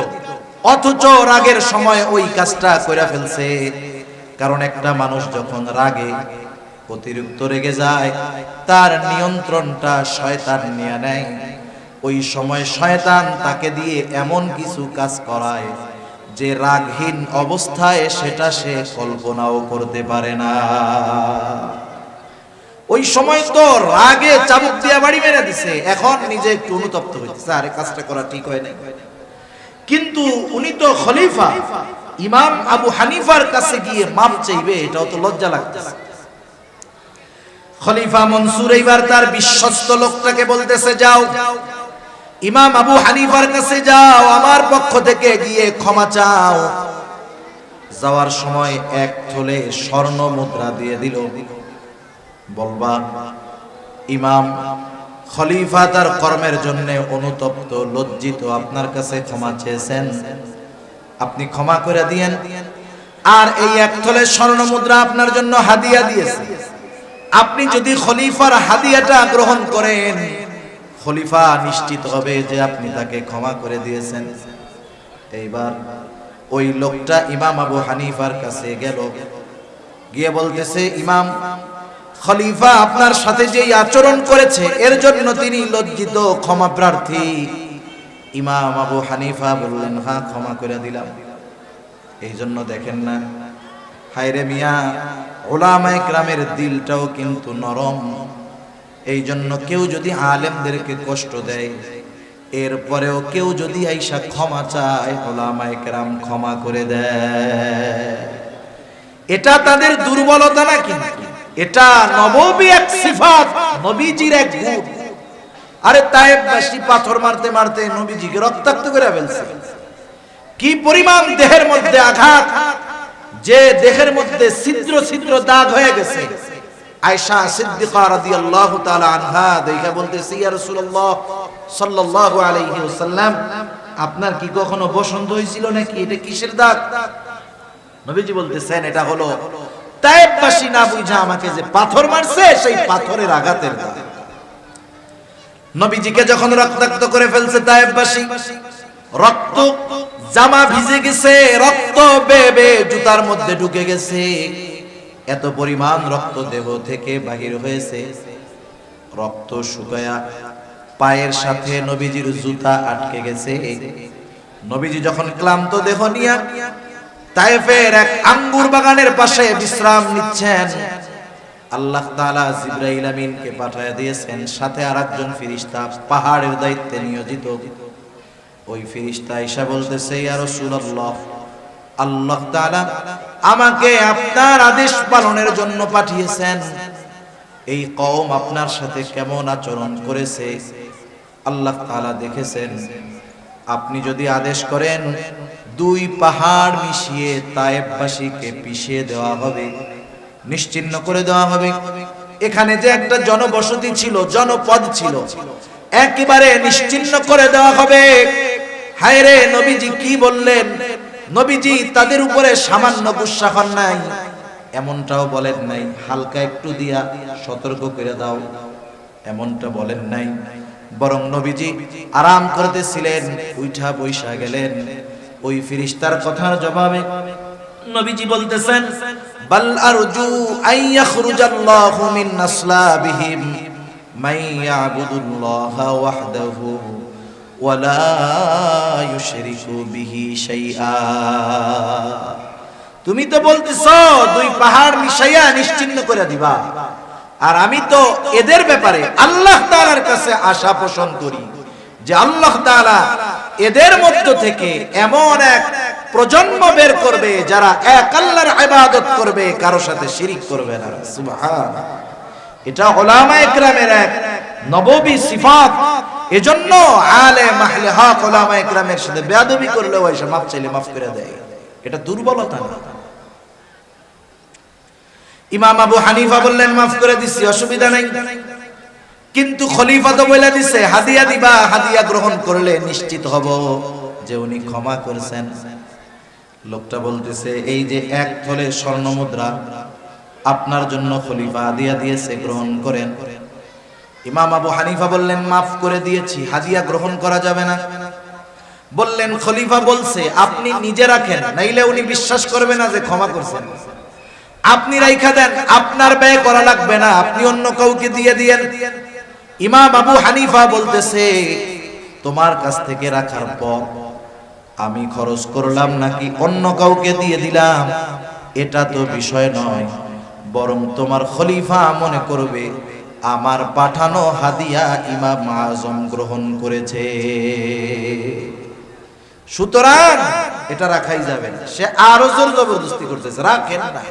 অথচ রাগের সময় ওই কাজটা কইরা ফেলছে। কারণ একটা মানুষ যখন রাগে অতিরিক্ত রেগে যায়, তার নিয়ন্ত্রণটা শয়তান নিয়ে নেয়। ওই সময় শয়তান তাকে দিয়ে এমন কিছু কাজ করায় যে রাগহীন অবস্থায় সেটা সে কল্পনাও করতে পারে না। ওই সময় তো রাগে চাবুক দিয়ে বাড়ি মেরে দিছে, এখন নিজে একটু অনুতপ্ত হইতেছে, আরে কাজটা করা ঠিক হয় নাই। কিন্তু উনি তো খলিফা, ইমাম আবু হানিফার কাছে গিয়ে মাপ চাইবে, এটাও তো লজ্জা লাগতেছে। খলিফা মনসুর এইবার তার বিশ্বস্ত লোকটাকে বলতেছে, যাও ইমাম আবু হানিফার কাছে যাও, আমার পক্ষ থেকে গিয়ে ক্ষমা চাও। যাওয়ার সময় এক থলে স্বর্ণ মুদ্রা দিয়ে দিল। বলবা ইমাম খলিফা তার কর্মের জন্য অনুতপ্ত, লজ্জিত, আপনার কাছে ক্ষমা চেয়েছেন, আপনি ক্ষমা করে দিয়েন। আর এই এক থলে স্বর্ণ মুদ্রা আপনার জন্য হাদিয়া দিয়েছে, আপনি যদি খলিফার হাদিয়াটা গ্রহণ করেন, খলিফা নিশ্চিত হবে যে আপনি তাকে ক্ষমা করে দিয়েছেন। এইবার ওই লোকটা ইমাম আবু হানিফার কাছে গেল, গিয়ে বলতেছে, ইমাম খলিফা আপনার সাথে যেই আচরণ করেছে এর জন্য তিনি লজ্জিত, ক্ষমা প্রার্থী। ইমাম আবু হানিফা বললেন, হ্যাঁ ক্ষমা করে দিলাম। এই জন্য দেখেন না, হায়রে মিয়া, উলামায়ে কেরামের দিলটাও কিন্তু নরম। এই জন্য কেউ যদি আলেমদেরকে কষ্ট দেয়, এরপরেও কেউ যদি আইসা ক্ষমা চায়, উলামায়ে কেরাম ক্ষমা করে দেয়। এটা তাদের দুর্বলতা না, কিন্তু এটা নববী এক সিফাত, নবীজির এক গুণ। আরে তায়েববাসী পাথর মারতে মারতে নবীজিকে রক্তাক্ত করে ফেলছে। কি পরিমাণ দেহের মধ্যে আঘাত, যে দেহের মধ্যে ছিদ্র ছিদ্র দাগ হয়ে গেছে। আয়েশা সিদ্দিকা রাদিয়াল্লাহু তাআলা আনহা দেখা বলতেছে, ইয়া রাসূলুল্লাহ সাল্লাল্লাহু আলাইহি ওয়াসাল্লাম, আপনার কি কখনো বসন্ত হয়েছিল নাকি? এটা কিসের দাগ? নবীজি বলতেছেন, এটা হলো তায়েববাসী না বুঝা আমাকে যে পাথর মারছে, সেই পাথরের আঘাতের দাগ। নবীজিকে যখন রক্তাক্ত করে ফেলছে তায়েববাসী, রক্ত জামা ভিজে গেছে, রক্ত বেবে জুতার মধ্যে ঢুকে গেছে, এত পরিমাণ রক্ত দেহ থেকে বাহির হয়েছে। রক্ত শুকায়া পায়ের সাথে নবীজির জুতা আটকে গেছে। নবীজি যখন ক্লান্ত দেহ নিয়ে তায়েফের এক আঙ্গুর বাগানের পাশে বিশ্রাম নিচ্ছেন, আল্লাহ তাআলা জিবরাইল আমিনকে পাঠিয়ে দিয়েছেন, সাথে আরেকজন ফেরেশতা পাহাড়ের দায়িত্বে নিয়োজিত। ওই ফেরেশতা এসে বলতেছে, ইয়া রাসূলুল্লাহ, আল্লাহ তাআলা আমাকে আপনার আদেশ পালনের জন্য পাঠিয়েছেন। এই কওম আপনার সাথে কেমন আচরণ করেছে আল্লাহ তাআলা দেখেছেন। আপনি যদি আদেশ করেন, দুই পাহাড় মিশিয়ে তায়েফবাসীকে পিষিয়ে দেওয়া হবে, নিশ্চিহ্ন করে দেওয়া হবে। এখানে যে একটা জনবসতি ছিল, জনপদ ছিল, একেবারে নিশ্চিহ্ন করে দেওয়া হবে। হায় রে, নবীজি কি বললেন? নবীজি তাদের উপরে সামান্য গুসা হন নাই, এমনটাও বলেন নাই হালকা একটু দিয়া সতর্ক করে দাও, এমনটা বলেন নাই। বরং নবীজি আরাম করতেছিলেন, উঠা বৈশা গেলেন। ওই ফেরেশতার কথার জবাবে নবীজি বলতেছেন, বাল আরজু আন ইয়াখরুজাল্লাহু মিন আসলাবিহিম মান ইয়াবুদুল্লাহা ওয়াহদাহু ওয়া লা ইউশরিকু বিহি শাইআ। তুমি তো বলতেছো দুই পাহাড় মিশাইয়া নিশ্চিহ্ন করে দিবা, আর আমি তো এদের ব্যাপারে আল্লাহ তাআলার কাছে আশা পোষণ করি যে আল্লাহ তাআলা এদের মধ্য থেকে এমন এক প্রজন্ম বের করবে যারা এক আল্লাহর ইবাদত করবে, কারো সাথে শিরিক করবে না। সুবহানাল্লাহ। এটা উলামায়ে কেরামের এক নববী সিফাত। এজন্য আলেম আহলে হক উলামায়ে কেরামের সাথে বেয়াদবি করলেও এসে মাফ চাইলে মাফ করে দেয়, এটা দুর্বলতা না। ইমাম আবু হানিফা বললেন, মাফ করে দিছি, অসুবিধা নাই। কিন্তু খলিফা তো বলে দিছে হাদিয়া দিবা, হাদিয়া গ্রহণ করলে নিশ্চিত হব যে উনি ক্ষমা করেছেন। লোকটা বলতেছে, এই যে এক থলে স্বর্ণ মুদ্রা আপনার জন্য খলিফা হাদিয়া দিয়েছে, গ্রহণ করেন। ইমাম আবু হানিফা বললেন, মাফ করে দিয়েছি, হাদিয়া গ্রহণ করা যাবে না। বললেন, খলিফা বলছে আপনি নিজে রাখেন, নাইলে উনি বিশ্বাস করবে না যে ক্ষমা করছেন। আপনি রাইখা দেন, আপনার ব্যয় করা লাগবে না, আপনি অন্য কাউকে দিয়ে দিয়েন। ইমাম আবু হানিফা বলতেছে, তোমার কাছ থেকে রাখার পর আমি খরচ করলাম নাকি অন্য কাউকে দিয়ে দিলাম এটা তো বিষয় নয়, বরং তোমার খলিফা মনে করবে আমার পাঠানো হাদিয়া ইমাম আজম গ্রহণ করেছে, সুতরাং এটা রাখাই যাবে না। সে আরো জোর জবরদস্তি করতেছে, রাখেন না।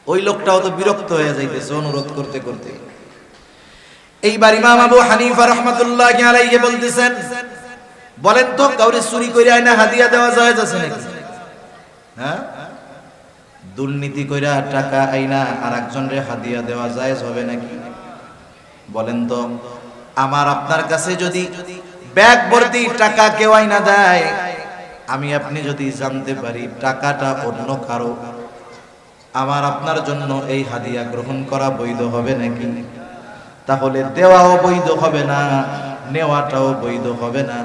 ওই লোকটাও তো বিরক্ত হয়ে যাইতেছে অনুরোধ করতে করতে। এইবার ইমাম আবু হানিফা রাহমাতুল্লাহি আলাইহি বলতেছেন, বলেন তো কাউরে চুরি করে আয়না হাদিয়া দেওয়া জায়েজ আছে নাকি? হ্যাঁ, দুর্নীতি কইরা টাকা আইনা আরেকজনরে হাদিয়া দেওয়া জায়েজ হবে নাকি? বলেন তো, আমার আপনার কাছে যদি ব্যাগ ভর্তি টাকা কেউ আইনা দেয়, আমি আপনি যদি জানতে পারি টাকাটা অন্য কারো, আমার আপনার জন্য এই হাদিয়া গ্রহণ করা বৈধ হবে নাকি? তাহলে দেওয়াও বৈধ হবে না, নেওয়াটাও বৈধ হবে না।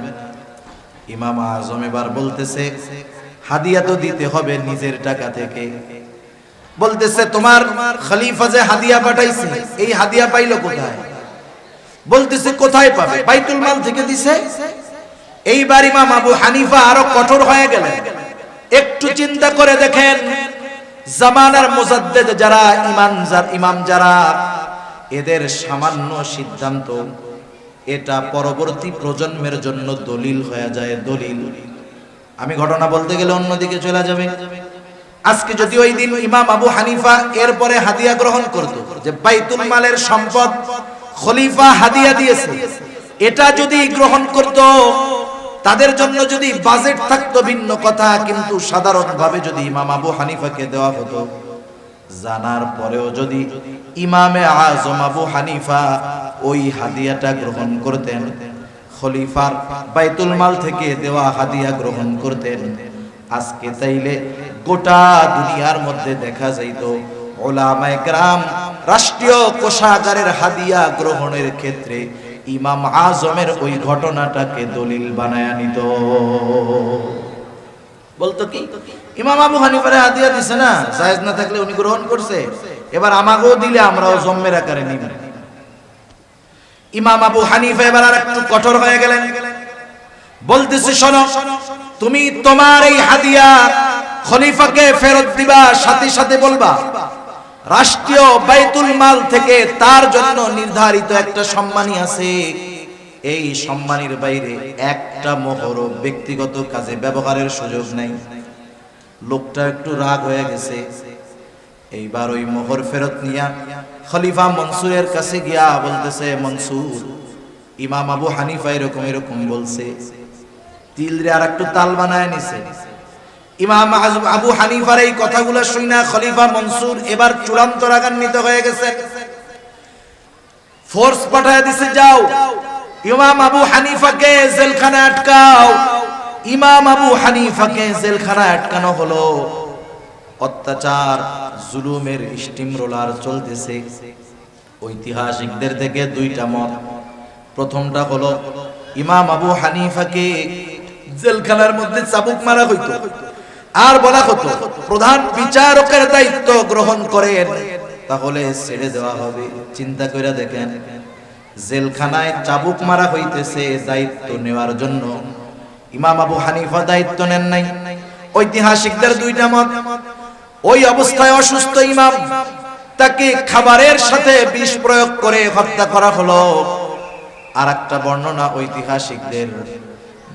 ইমাম আজম এবার বলতেছে, হাদিয়া তো দিতে হবে নিজের টাকা থেকে। বলতেছে, তোমার খলিফা যে হাদিয়া পাঠাইছে, এই হাদিয়া পাইলো কোথায়? বলতেছে, কোথায় পাবে? বাইতুল মাল থেকে দিছে। এইবার ইমাম আবু হানিফা আরো কঠোর হয়ে গেলেন। একটু চিন্তা করে দেখেন, জামানার মুজাদ্দিদ যারা, ইমাম যারা, এদের সামান্য সিদ্ধান্ত এটা পরবর্তী প্রজন্মের জন্য দলিল হয়ে যায়, দলিল। আমি ঘটনা বলতে গেলে অন্যদিকে চলে যাবে। আজকে যদি ওই দিন ইমাম আবু হানিফা এরপরে হাদিয়া গ্রহণ করত, যে বাইতুল মালের সম্পদ খলিফা হাদিয়া দিয়েছে, এটা যদি গ্রহণ করত, তাদের জন্য যদি বাজেট থাকতো ভিন্ন কথা, কিন্তু সাধারণভাবে যদি ইমাম আবু হানিফাকে দেওয়া হতো, জানার পরেও যদি ইমামে আজম আবু হানিফা ওই হাদিয়াটা গ্রহণ করতেন, খলিফার বাইতুল মাল থেকে দেওয়া হাদিয়া গ্রহণ করতেন, আজকে চাইলে গোটা দুনিয়ার মধ্যে দেখা যাইত উলামায়ে কেরাম রাষ্ট্রীয় কোষাগারের হাদিয়া গ্রহণের ক্ষেত্রে ইমাম আজমের ওই ঘটনাটাকে দলিল বানায়া নিত। বলতো কি, ইমাম আবু হানিফারে হাদিয়া দিছে না, জায়েজ না থাকলে উনি গ্রহণ করছে, এবার আমাকেও দিলে আমরাও জম্মের আকারে নিব। ইমাম আবু হানিফা এবার আর একটু কঠোর হয়ে গেলেন, বলতেছে শোনো, তুমি তোমার এই হাদিয়া খলিফাকে ফেরত দিবা, সাথে সাথে বলবা রাষ্ট্রীয় বাইতুল মাল থেকে তার জন্য নির্ধারিত একটা সম্মানী আছে, এই সম্মানীর বাইরে একটা মোহর ব্যক্তিগত কাজে ব্যবহারের সুযোগ নাই। লোকটা একটু রাগ হয়ে গেছে। এইবার ওই মোহর ফেরত নিয়া খলিফা মনসুরের কাছে গিয়া বলতেছে, মনসুর, ইমাম আবু হানিফা এরকম এরকম বলছে। তিলরে আর একটু তাল বানায় নিছে। ইমাম আবু হানিফার এই কথাগুলো শুনে খলিফা মনসুর এবার চূড়ান্ত রাগান্বিত হয়ে গেছে। ফোর্স পাঠায় দিছে, যাও ইমাম আবু হানিফাকে জেলখানায় আটকাও। ইমাম আবু হানিফাকে জেলখানায় আটকানো হলো। অত্যাচার জুলুমের স্টিম রোলার চলতেছে। ঐতিহাসিকদের থেকে দুইটা মত। প্রথমটা হলো ইমাম আবু হানিফাকে জেলখানার মধ্যে চাবুক মারা হইতো আর বলা হতো প্রধান বিচারকের দায়িত্ব গ্রহণ করেন, তাহলে ছেড়ে দেওয়া হবে। চিন্তা করে দেখেন, জেলখানায় চাবুক মারা হইতেছে, দায়িত্ব নেওয়ার জন্য ইমাম আবু হানিফা দায়িত্ব নেন নাই। ঐতিহাসিকদের দুইটা মত। ওই অবস্থায় অসুস্থ ইমাম, তাকে খাবারের সাথে বিষ প্রয়োগ করে হত্যা করা হলো। আর একটা বর্ণনা ঐতিহাসিকদের,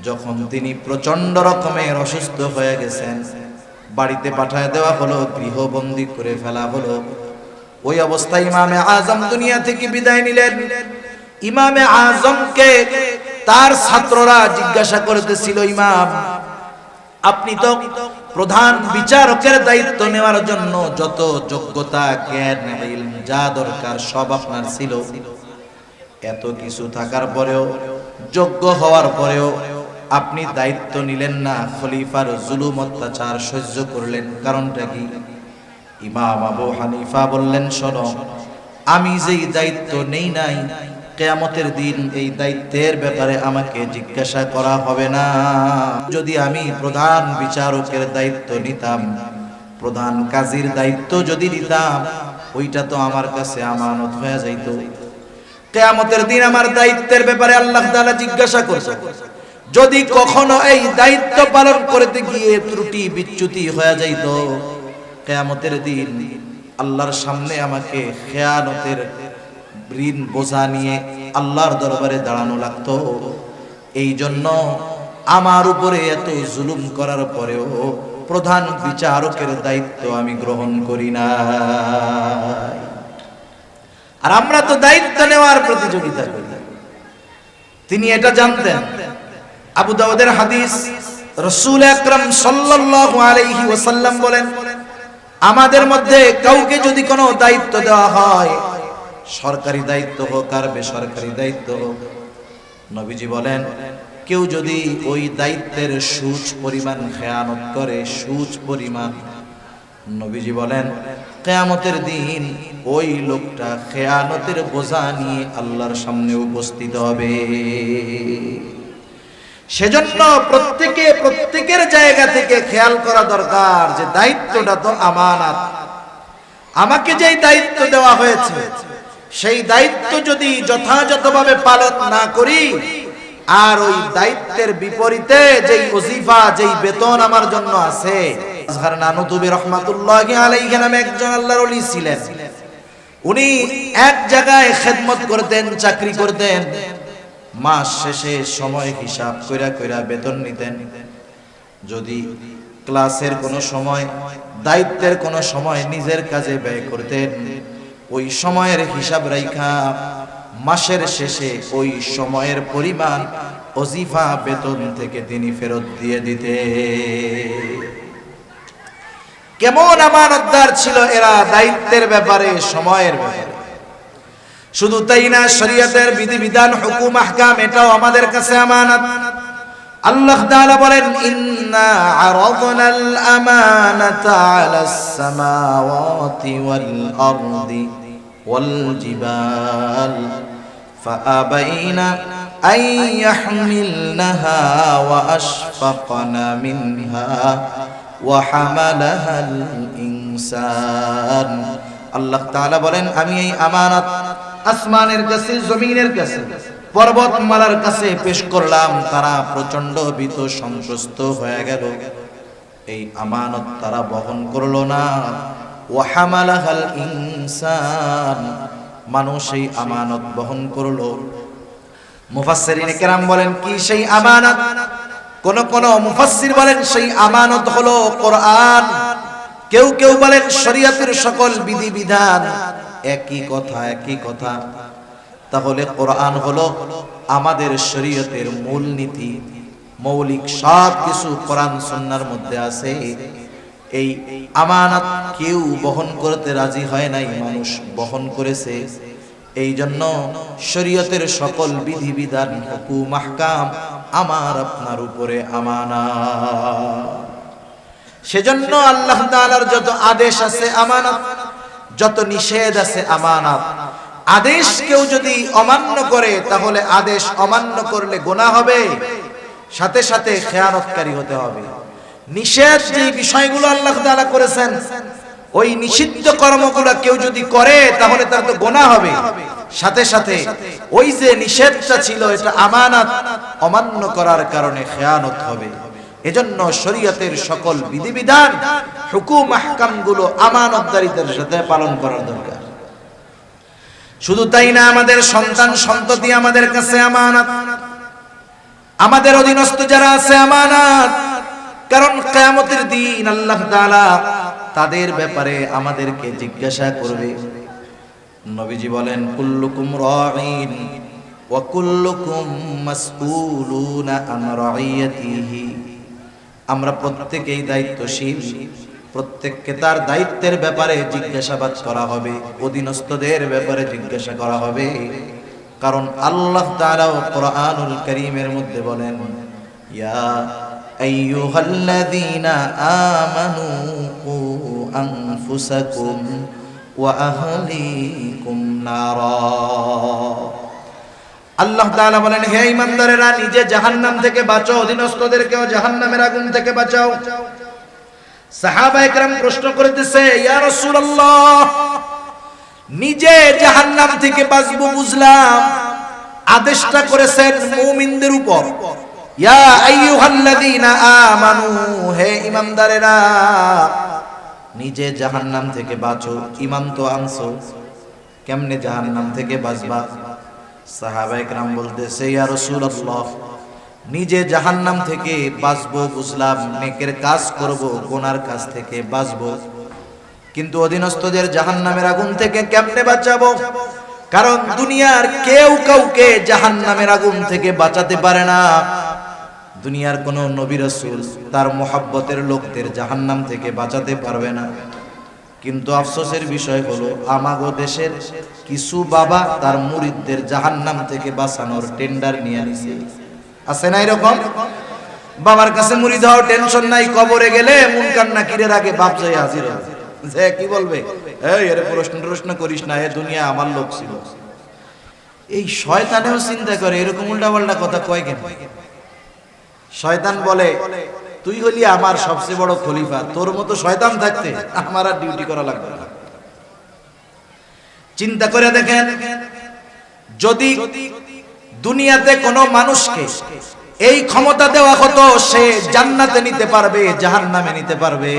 যখন তিনি প্রচন্ড রকমের অসুস্থ হয়ে গেছেন, বাড়িতে পাঠায় দেওয়া হলো, গৃহবন্দী করে ফেলা হলো। ওই অবস্থায় ইমামে আজম দুনিয়া থেকে বিদায় নিলেন। ইমামে আজমকে তার ছাত্ররা জিজ্ঞাসা করতেছিল, ইমাম, আপনি তো প্রধান বিচারকের দায়িত্ব নেওয়ার জন্য যত যোগ্যতা, জ্ঞান, ইলম যা দরকার সব আপনার ছিল, এত কিছু থাকার পরেও, যোগ্য হওয়ার পরেও আপনি দায়িত্ব নিলেন না, খলিফার জুলুম অত্যাচার সহ্য করলেন, কারণটা কি? ইমাম আবু হানিফা বললেন, শোনো, আমি যেই দায়িত্ব নেই নাই, কিয়ামতের দিন এই দায়িত্বের ব্যাপারে আমাকে জিজ্ঞাসা করা হবে না। যদি আমি প্রধান বিচারকের দায়িত্ব নিতাম, প্রধান কাজীর দায়িত্ব যদি নিতাম, ওইটা তো আমার কাছে আমানত হয়ে যাইত। কিয়ামতের দিন আমার দায়িত্বের ব্যাপারে আল্লাহ তাআলা জিজ্ঞাসা করবে। যদি কখনো এই দায়িত্ব পালন করতে গিয়ে ত্রুটি বিচ্যুতি হয়ে যাইত, কিয়ামতের দিন আল্লাহর সামনে আমাকে খেয়ানতের ঋণ বোঝা নিয়ে আল্লাহর দরবারে দাঁড়ানো লাগতো। এই জন্য আমার উপরে এত জুলুম করার পরেও প্রধান বিচারকের দায়িত্ব আমি গ্রহণ করি না। আর আমরা তো দায়িত্ব নেওয়ার প্রতিযোগিতা করি। তিনি এটা জানতেন। আবু দাউদের হাদিস, রাসূল আকরাম সাল্লাল্লাহু আলাইহি ওয়াসাল্লাম বলেন, আমাদের মধ্যে কাউকে যদি কোনো দায়িত্ব দেওয়া হয়, সরকারি দায়িত্ব হোক আর বেসরকারি দায়িত্ব হোক, নবীজি বলেন, কেউ যদি ওই দায়িত্বের সুচ পরিমাণ খেয়ানত করে, সুচ পরিমাণ, নবীজি বলেন কিয়ামতের দিন ওই লোকটা খেয়ানতের বোঝা নিয়ে আল্লাহর সামনে উপস্থিত হবে। সেজন্য প্রত্যেকের জায়গা থেকে খেয়াল করা দরকার যে দায়িত্বটা তো আমানত। আমাকে যেই দায়িত্ব দেওয়া হয়েছে, সেই দায়িত্ব যদি যথাযথভাবে পালন না করি, আর ওই দায়িত্বের বিপরীতে যেই ওজিফা, যেই বেতন আমার জন্য আছে। আজহার নানুতুবি রহমাতুল্লাহি আলাইহি নামে একজন আল্লাহর ওলি ছিলেন। উনি এক জায়গায় খেদমত করতেন, চাকরি করতেন, মাস শেষে সময় হিসাব কইরা কইরা বেতন নিতেন। যদি ক্লাসের কোনো সময়, দায়িত্বের কোনো সময় নিজের কাজে ব্যয় করতেন, ওই সময়ের হিসাব রাইখা মাসের শেষে ওই সময়ের পরিমাণ ওজিফা বেতন থেকে তিনি ফেরত দিয়ে দিতে। কেমন আমানতদার ছিল এরা দায়িত্বের ব্যাপারে, সময়ের ব্যাপারে। শুধু তাই না, শরীয়তের বিধিবিধান, হুকুম, আহকাম, এটাও আমাদের কাছে আমানত। আল্লাহ তাআলা বলেন, ইন্না আরাদনাল আমানাতা আলাস সামাওয়াতি ওয়াল আরদি ওয়াল জিবাল ফাআবাইনা আন ইয়াহমিলনাহা ওয়া আশফাকনা মিনহা ওয়া হামালাহাল ইনসান। আল্লাহ তাআলা বলেন, আমি এই আমানত আসমানের কাছে, জমিনের কাছে, পর্বতমালার কাছে পেশ করলাম। তারা প্রচন্ড ভীত সন্ত্রস্ত হয়ে গেল। এই আমানত তারা বহন করলো না। ওয়া হামালাহাল ইনসান, মানুষ এই আমানত বহন করলো। মুফাসসিরিনে কেরাম বলেন কি সেই আমানত? কোন কোন মুফাসসির বলেন সেই আমানত হলো কোরআন। কেউ কেউ বলেন শরীয়তের সকল বিধিবিধান। একই কথা, একই কথা। তাহলে কোরআন হলো আমাদের শরীয়তের মূলনীতি, মৌলিক সব কিছু কোরআন সুন্নাহর মধ্যে আছে। এই আমানত কেউ বহন করতে রাজি হয় নাই, মানুষ বহন করেছে। এই জন্য শরীয়তের সকল বিধিবিধান, হুকুম আহকাম আমার আপনার উপরে আমানত। সেজন্য আল্লাহ তাআলার যত আদেশ আছে আমানত, যত নিষেধ আছে আমানত। আদেশ কেউ যদি অমান্য করে তাহলে আদেশ অমান্য করলে গুনাহ হবে, সাথে সাথে খেয়ানতকারী হতে হবে। নিষেধ যে বিষয়গুলো আল্লাহ তাআলা করেছেন, ওই নিষিদ্ধ কর্মগুলো কেউ যদি করে তাহলে তার তো গুনাহ হবে, সাথে সাথে ওই যে নিষেধটা ছিল এটা আমানত, অমান্য করার কারণে খেয়ানত হবে। এজন্য শরীয়তের সকল বিধিবিধান, হুকুম আহকামগুলো আমানতদারিতার সাথে পালন করার দরকার। শুধু তাই না, আমাদের সন্তান সন্ততি আমাদের কাছে আমানত, আমাদের অধীনস্থ যারা আছে আমানত। কারণ কিয়ামতের দিন আল্লাহ তাআলা তাদের ব্যাপারে আমাদেরকে জিজ্ঞাসা করবে। নবীজি বলেন কুল্লুকুম রাঈন ওয়া কুল্লুকুম মাসউলুনা আন রাইয়াতিহি। আমরা প্রত্যেকেই দায়িত্বশীল, প্রত্যেককে তার দায়িত্বের ব্যাপারে জিজ্ঞাসাবাদ করা হবে, অধীনস্থদের ব্যাপারে জিজ্ঞাসা করা হবে। কারণ আল্লাহ তাআলা কোরআনুল কারীমের মধ্যে বলেন, ইয়া আইয়ুহাল্লাযীনা আমানু কু আনফুসাকুম ওয়া আহলিকুম নারা। আল্লাহ তাআলা বলেন, হে ঈমানদারেরা, নিজে জাহান্নাম থেকে বাঁচো, অধীনস্থদেরকেও জাহান্নামের আগুন থেকে বাঁচাও। সাহাবায়ে কেরাম প্রশ্ন করতেছে, ইয়া রাসূলুল্লাহ, নিজে জাহান্নাম থেকে বাঁচবো বুঝলাম, আদেশটা করেছেন মুমিনদের উপর। ইয়া আইয়ুহাল্লাযীনা আমানু, হে ঈমানদারেরা, নিজে জাহান্নাম থেকে বাঁচো। ঈমান তো আনছো, কেমনে জাহান্নাম থেকে বাঁচবা? সাহাবায়ে কেরাম বলতেছে, ইয়া রাসূলুল্লাহ, নিজে জাহান্নাম থেকে বাঁচবো বুঝলাম, নেকের কাজ করব, গুনার কাজ থেকে বাঁচবো, কিন্তু অধীনস্থদের জাহান্নামের আগুন থেকে কেমনে বাঁচাবো? কারণ দুনিয়ার কেউ কাউকে জাহান্নামের আগুন থেকে বাঁচাতে পারে না। দুনিয়ার কোন নবী রাসূল তার মুহাব্বতের লোকদের জাহান্নাম থেকে বাঁচাতে পারবে না। কিন্তু আফসোসের বিষয় হলো, আমাগো দেশের কিছু বাবা তার মুরিদদের জাহান্নাম থেকে বাঁচানোর টেন্ডার নিয়ে নিছে। আছে না এরকম? বাবার কাছে মুরিদ হও, টেনশন নাই, কবরে গেলে মুনকার নাকিরের আগে বাপ যাই হাজির হবে। যে কি বলবে, এই এর প্রশ্ন করিস না, এ দুনিয়া আমার লোক ছিল। এই শয়তানেও চিন্তা করে, এরকম উল্টাপাল্টা কথা কয় কেন? শয়তান বলে, তুই হলি আমার সবচেয়ে বড় খলিফা, তোর মতো শয়তান থাকতে আমার আর ডিউটি করা লাগবে না। চিন্তা করে দেখেন, যদি দুনিয়াতে কোনো মানুষকে এই ক্ষমতা দেওয়া হতো, সে জান্নাতে নিতে পারবে, জাহান্নামে নিতে পারবে।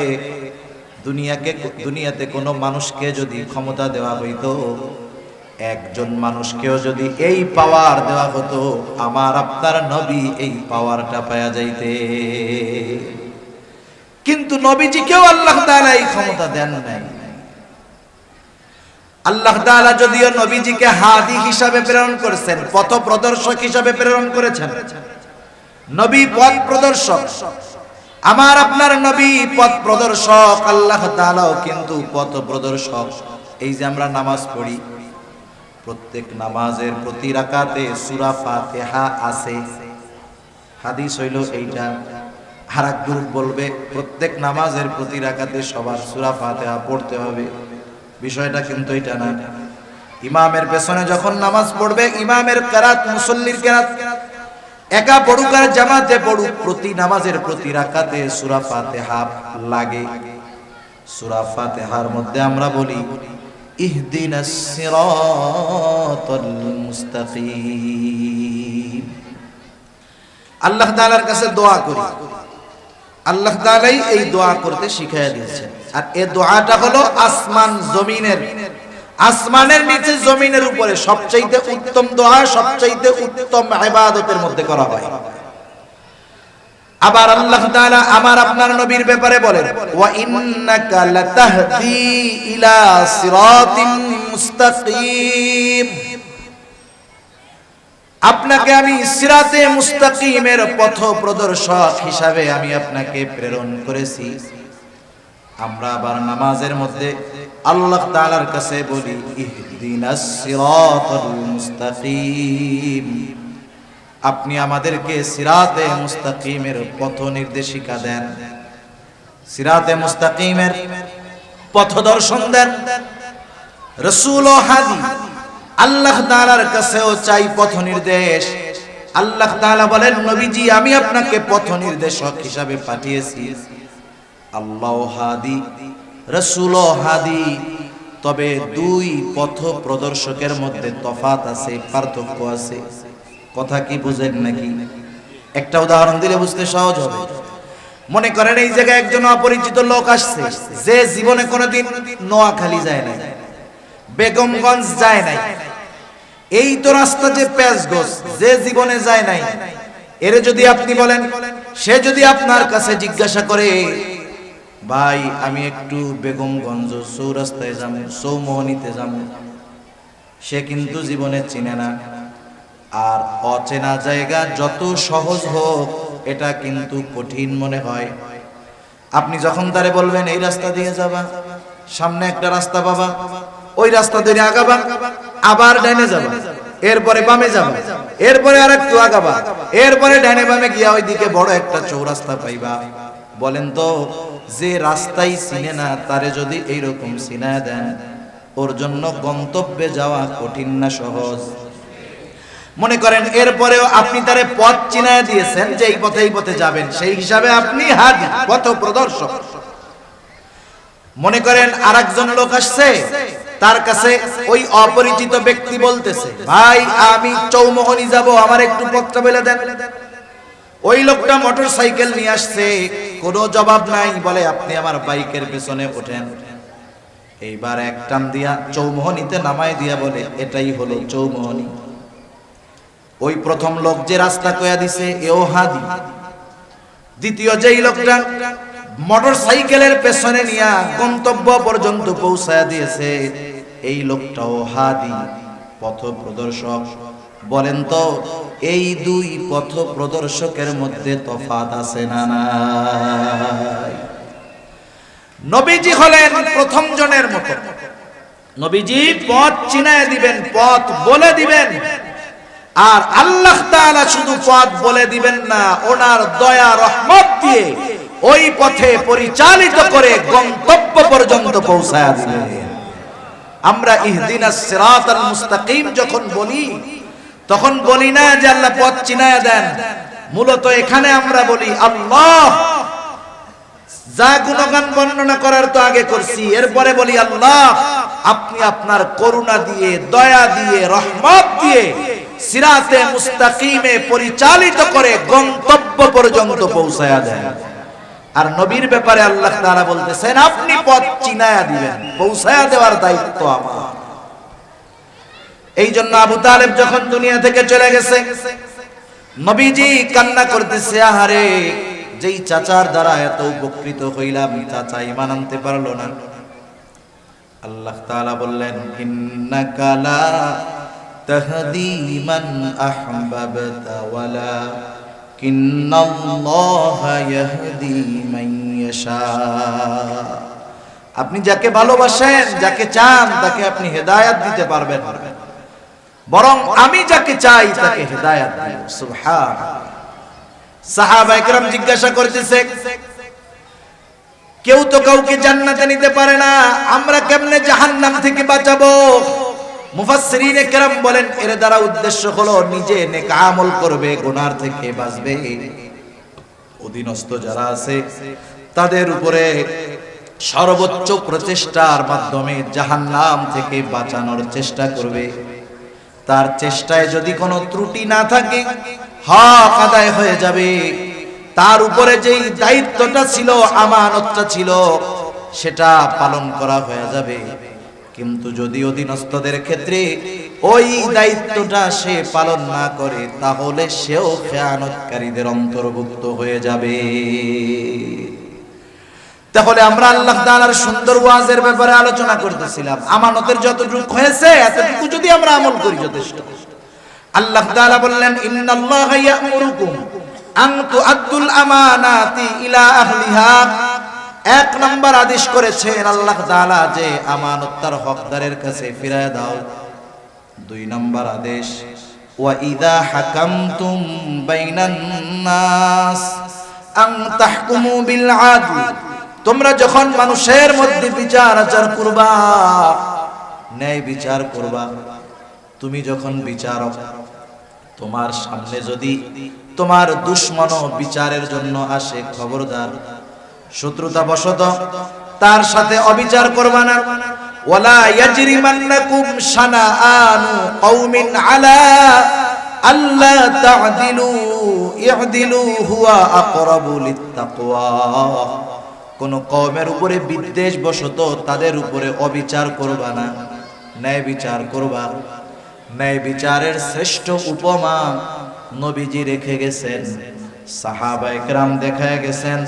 দুনিয়াতে কোনো মানুষকে যদি ক্ষমতা দেওয়া হইতো, একজন মানুষকেও যদি এই পাওয়ার দেওয়া হতো, আমার আপনার নবী এই পাওয়ারটা পাওয়া যাইতে। কিন্তু নবীজিকেও আল্লাহ তাআলা এই ক্ষমতা দেন নাই। আল্লাহ তাআলা যদিও নবীজিকে হাদি হিসাবে প্রেরণ করেছেন, পথ প্রদর্শক হিসাবে প্রেরণ করেছেন, নবী পথ প্রদর্শক, আমার আপনার নবী পথ প্রদর্শক, আল্লাহ তাআলাও কিন্তু পথ প্রদর্শক। এই যে আমরা নামাজ পড়ি, প্রত্যেক নামাজের প্রতি রাকাতে সূরা ফাতিহা আছে, হাদিস হইল এইটা। আর এক গ্রুপ বলবে প্রত্যেক নামাজের প্রতি রাকাতে সবার সূরা ফাতিহা পড়তে হবে। বিষয়টা কিন্তু এটা না। ইমামের পেছনে যখন নামাজ পড়বে, ইমামের কিরাত, মুসল্লির কিরাত, একা পড়ুক আর জামাতে পড়ুক, প্রতি নামাজের প্রতি রাকাতে সূরা ফাতিহা লাগে। সূরা ফাতিহার মধ্যে আমরা বলি ইহদিনাস সিরাতাল মুস্তাকিম। আল্লাহ তাআলার কাছে দোয়া করি, আল্লাহ তাআলাই এই দোয়া করতে শিখাইয়া দিয়েছেন। আর এই দোয়াটা হলো আসমান জমিনের, আসমানের নিচে জমিনের উপরে সবচাইতে উত্তম দোয়া, সবচাইতে উত্তম ইবাদতের মধ্যে করা হয়। আবার আল্লাহ তাআলা আমার আপনার নবীর ব্যাপারে বলেন, ওয়া ইন্নাকা লাতাহদি ইলা সিরাতিন মুস্তাকিম, আপনাকে আমি সিরাতে মুস্তাকিমের পথ প্রদর্শক হিসাবে আমি আপনাকে প্রেরণ করেছি। আমরা আবার নামাজের মধ্যে আল্লাহ তাআলার কাছে বলি, ইহদিনাস সিরাতাল মুস্তাকিম, আপনি আমাদেরকে সিরাতে মুস্তাকিমের পথ নির্দেশিকা দেন, সিরাতে মুস্তাকিমের পথ দর্শন দেন। রাসূল ও হাদি আল্লাহ তাআলার কাছেও চাই পথ নির্দেশ। আল্লাহ তাআলা বলেন, নবীজি আমি আপনাকে পথ নির্দেশক হিসাবে পাঠিয়েছি। আল্লাহ হাদি, রাসূল ও হাদি, তবে দুই পথ প্রদর্শকের মধ্যে তফাত আছে, পার্থক্য আছে। কথা কি বুঝেন নাকি? একটা উদাহরণ দিলে বুঝতে সহজ হবে। মনে করেন এই জায়গায় একজন অপরিচিত লোক আসছে, যে জীবনে কোনোদিন নোয়াখালী যায় নাই, বেগমগঞ্জ যায় নাই, এই তো রাস্তা যে পেঁচগঞ্জ, যে জীবনে যায় নাই, এর যদি আপনি বলেন, সে যদি আপনার কাছে জিজ্ঞাসা করে, ভাই আমি একটু বেগমগঞ্জ চৌরাস্তায় যাব, চৌমোহনীতে যাব, সে কিন্তু জীবনে চিনে না। আর অচেনা জায়গা যত সহজ হোক, এটা কিন্তু কঠিন মনে হয়। আপনি যখন তারে বলবেন এই রাস্তা দিয়ে যাবা, সামনে একটা রাস্তা পাবা, ওই রাস্তা ধরে আগাবা, আবার ডাইনে যাবা, এরপরে বামে যাবা, এরপরে আরেকটু আগাবা, এরপরে ডাইনে বামে গিয়া ওইদিকে বড় একটা চৌরাস্তা পাইবা। বলেন তো, যে রাস্তাই চিনে না তারে যদি এইরকম চিনায় দেন, ওর জন্য গন্তব্যে যাওয়া কঠিন না সহজ? মনে করেন এরপরেও আপনি তারে পথ চিনায় দিয়েছেন যে এই পথে যাবেন, সেই হিসাবে আপনি হাদি, পথ প্রদর্শক। মনে করেন আরেকজন লোক আসছে, তার কাছে ওই অপরিচিত ব্যক্তি বলতেছে, ভাই আমি চৌমোহনী যাব, আমার একটু পথটা বলে দেন। ওই লোকটা মোটরসাইকেল নিয়ে আসছে, কোনো জবাব নাই, বলে আপনি আমার বাইকের পেছনে ওঠেন। এইবার এক টান দিয়া চৌমোহনীতে নামায় দিয়া বলে, এটাই হলো চৌমোহনী। ওই প্রথম লোক যে রাস্তা কয়া দিছে, এও হাদি। দ্বিতীয় যেই লোকটা মোটরসাইকেলের পেছনে নিয়া গন্তব্য পর্যন্ত পৌঁছায়া দিয়েছে, এই লোকটাও হাদি, পথ প্রদর্শক। বলেন তো, এই দুই পথ প্রদর্শকের মধ্যে তফাৎ আছে না নাই? নবীজি হলেন প্রথম জনের মতো। নবীজি পথ চিনায় দিবেন, পথ বলে দিবেন। আর আল্লাহ তাআলা শুধু পথ বলে দিবেন না, ওনার দয়া রহমত দিয়ে ওই পথে পরিচালিত করে গন্তব্য পর্যন্ত পৌঁছায় দিবেন। আমরা ইহদিনাস সিরাতাল মুস্তাকিম যখন বলি, তখন বলি না যে আল্লাহ পথ চিনায় দেন। মূলত এখানে আমরা বলি, আল্লাহ, যা গুণগান বর্ণনা করার তো আগে করছি, এরপরে বলি আল্লাহ আপনি আপনার করুণা দিয়ে, দয়া দিয়ে, রহমত দিয়ে সিরাতে মুস্তাকিমে পরিচালিত করে গন্তব্য পর্যন্ত পৌঁছায়া দেন। আর নবীর ব্যাপারে আল্লাহ তাআলা বলতেছেন, আপনি পথ চিনায়া দিবেন, পৌঁছায়া দেওয়ার দায়িত্ব আমার। এই জন্য আবু তালেব যখন দুনিয়া থেকে চলে গেছে, নবীজি কান্না করতেছে, আহারে, যেই চাচার দ্বারা এত উপকৃত হইলাম, চাচা ঈমান আনতে পারলো না। আল্লাহ তাআলা বললেন, ইন্নাকা লা তাহদি মান আহবাবতা ওয়ালাকিন্নাল্লাহা ইয়াহদি মান ইয়াশা। আপনি যাকে ভালোবাসেন, যাকে চান, তাকে আপনি হেদায়েত দিতে পারবেন, বরং আমি যাকে চাই তাকে হেদায়েত দিই। সুবহানাল্লাহ। সাহাবায়ে কেরাম জিজ্ঞাসা করতেছে, কেউ তো কাউকে জান্নাতে নিতে পারে না, আমরা কেমনে জাহান্নাম থেকে বাঁচাবো? মুফাসসিরিনে কেরাম বলেন, এর দ্বারা উদ্দেশ্য হলো নিজে নেক আমল করবে, গুনার থেকে বাঁচবে, অধীনস্থ যারা আছে তাদের উপরে সর্বোচ্চ প্রচেষ্টার মাধ্যমে জাহান্নাম থেকে বাঁচানোর চেষ্টা করবে। তার চেষ্টায় যদি কোনো ত্রুটি না থাকে, হক আদায় হয়ে যাবে। তার উপরে যেই দায়িত্বটা ছিল, আমানতটা ছিল, সেটা পালন করা হয়ে যাবে। কিন্তু যদি অধীনস্থদের ক্ষেত্রে ওই দায়িত্বটা সে পালন না করে, তাহলে সেও খেয়ানতকারীদের অন্তর্ভুক্ত হয়ে যাবে। তাহলে আমরা আল্লাহ তাআলার সুন্দর ওয়াজের ব্যাপারে আলোচনা করতেছিলাম। আমানতের যতটুকু হয়েছে এতটুকু যদি আমরা আমল করি যথেষ্ট। আল্লাহ তাআলা বললেন, ইন্নাল্লাহা ইয়া'মুরুকুম আন তু'আদ্দুল আমানাতি ইলা আহলিহা। এক নাম্বার আদেশ করেছেন আল্লাহ তাআলা যে আমানত তার হকদারের কাছে ফিরিয়ে দাও। দুই নাম্বার আদেশ, ওয়া ইযা হাকামতুম বাইনান নাস আন তাহকুমু বিল আদল। তোমরা যখন মানুষের মধ্যে বিচার আচার করবা, ন্যায় বিচার করবা, তুমি যখন বিচারক, তোমার সামনে যদি তোমার দুশমন বিচারের জন্য আসে, খবরদার শত্রুতা বশত তার সাথে অবিচার করবা না। ওয়ালা ইয়াজরিমান্নাকুম শানাআনু কওমিন আলা আল্লা তা'দিলু ই'দিলু হুয়া আকরাবু লিত্তাকওয়া। কোন কওমের উপরে বিদ্বেষ বশত তাদের উপরে অবিচার করবা না, ন্যায় বিচার করবা। ন্যায় বিচারের শ্রেষ্ঠ উপমা নবীজি রেখে গেছেন, সাহাবায়ে কেরাম দেখায় গেছেন,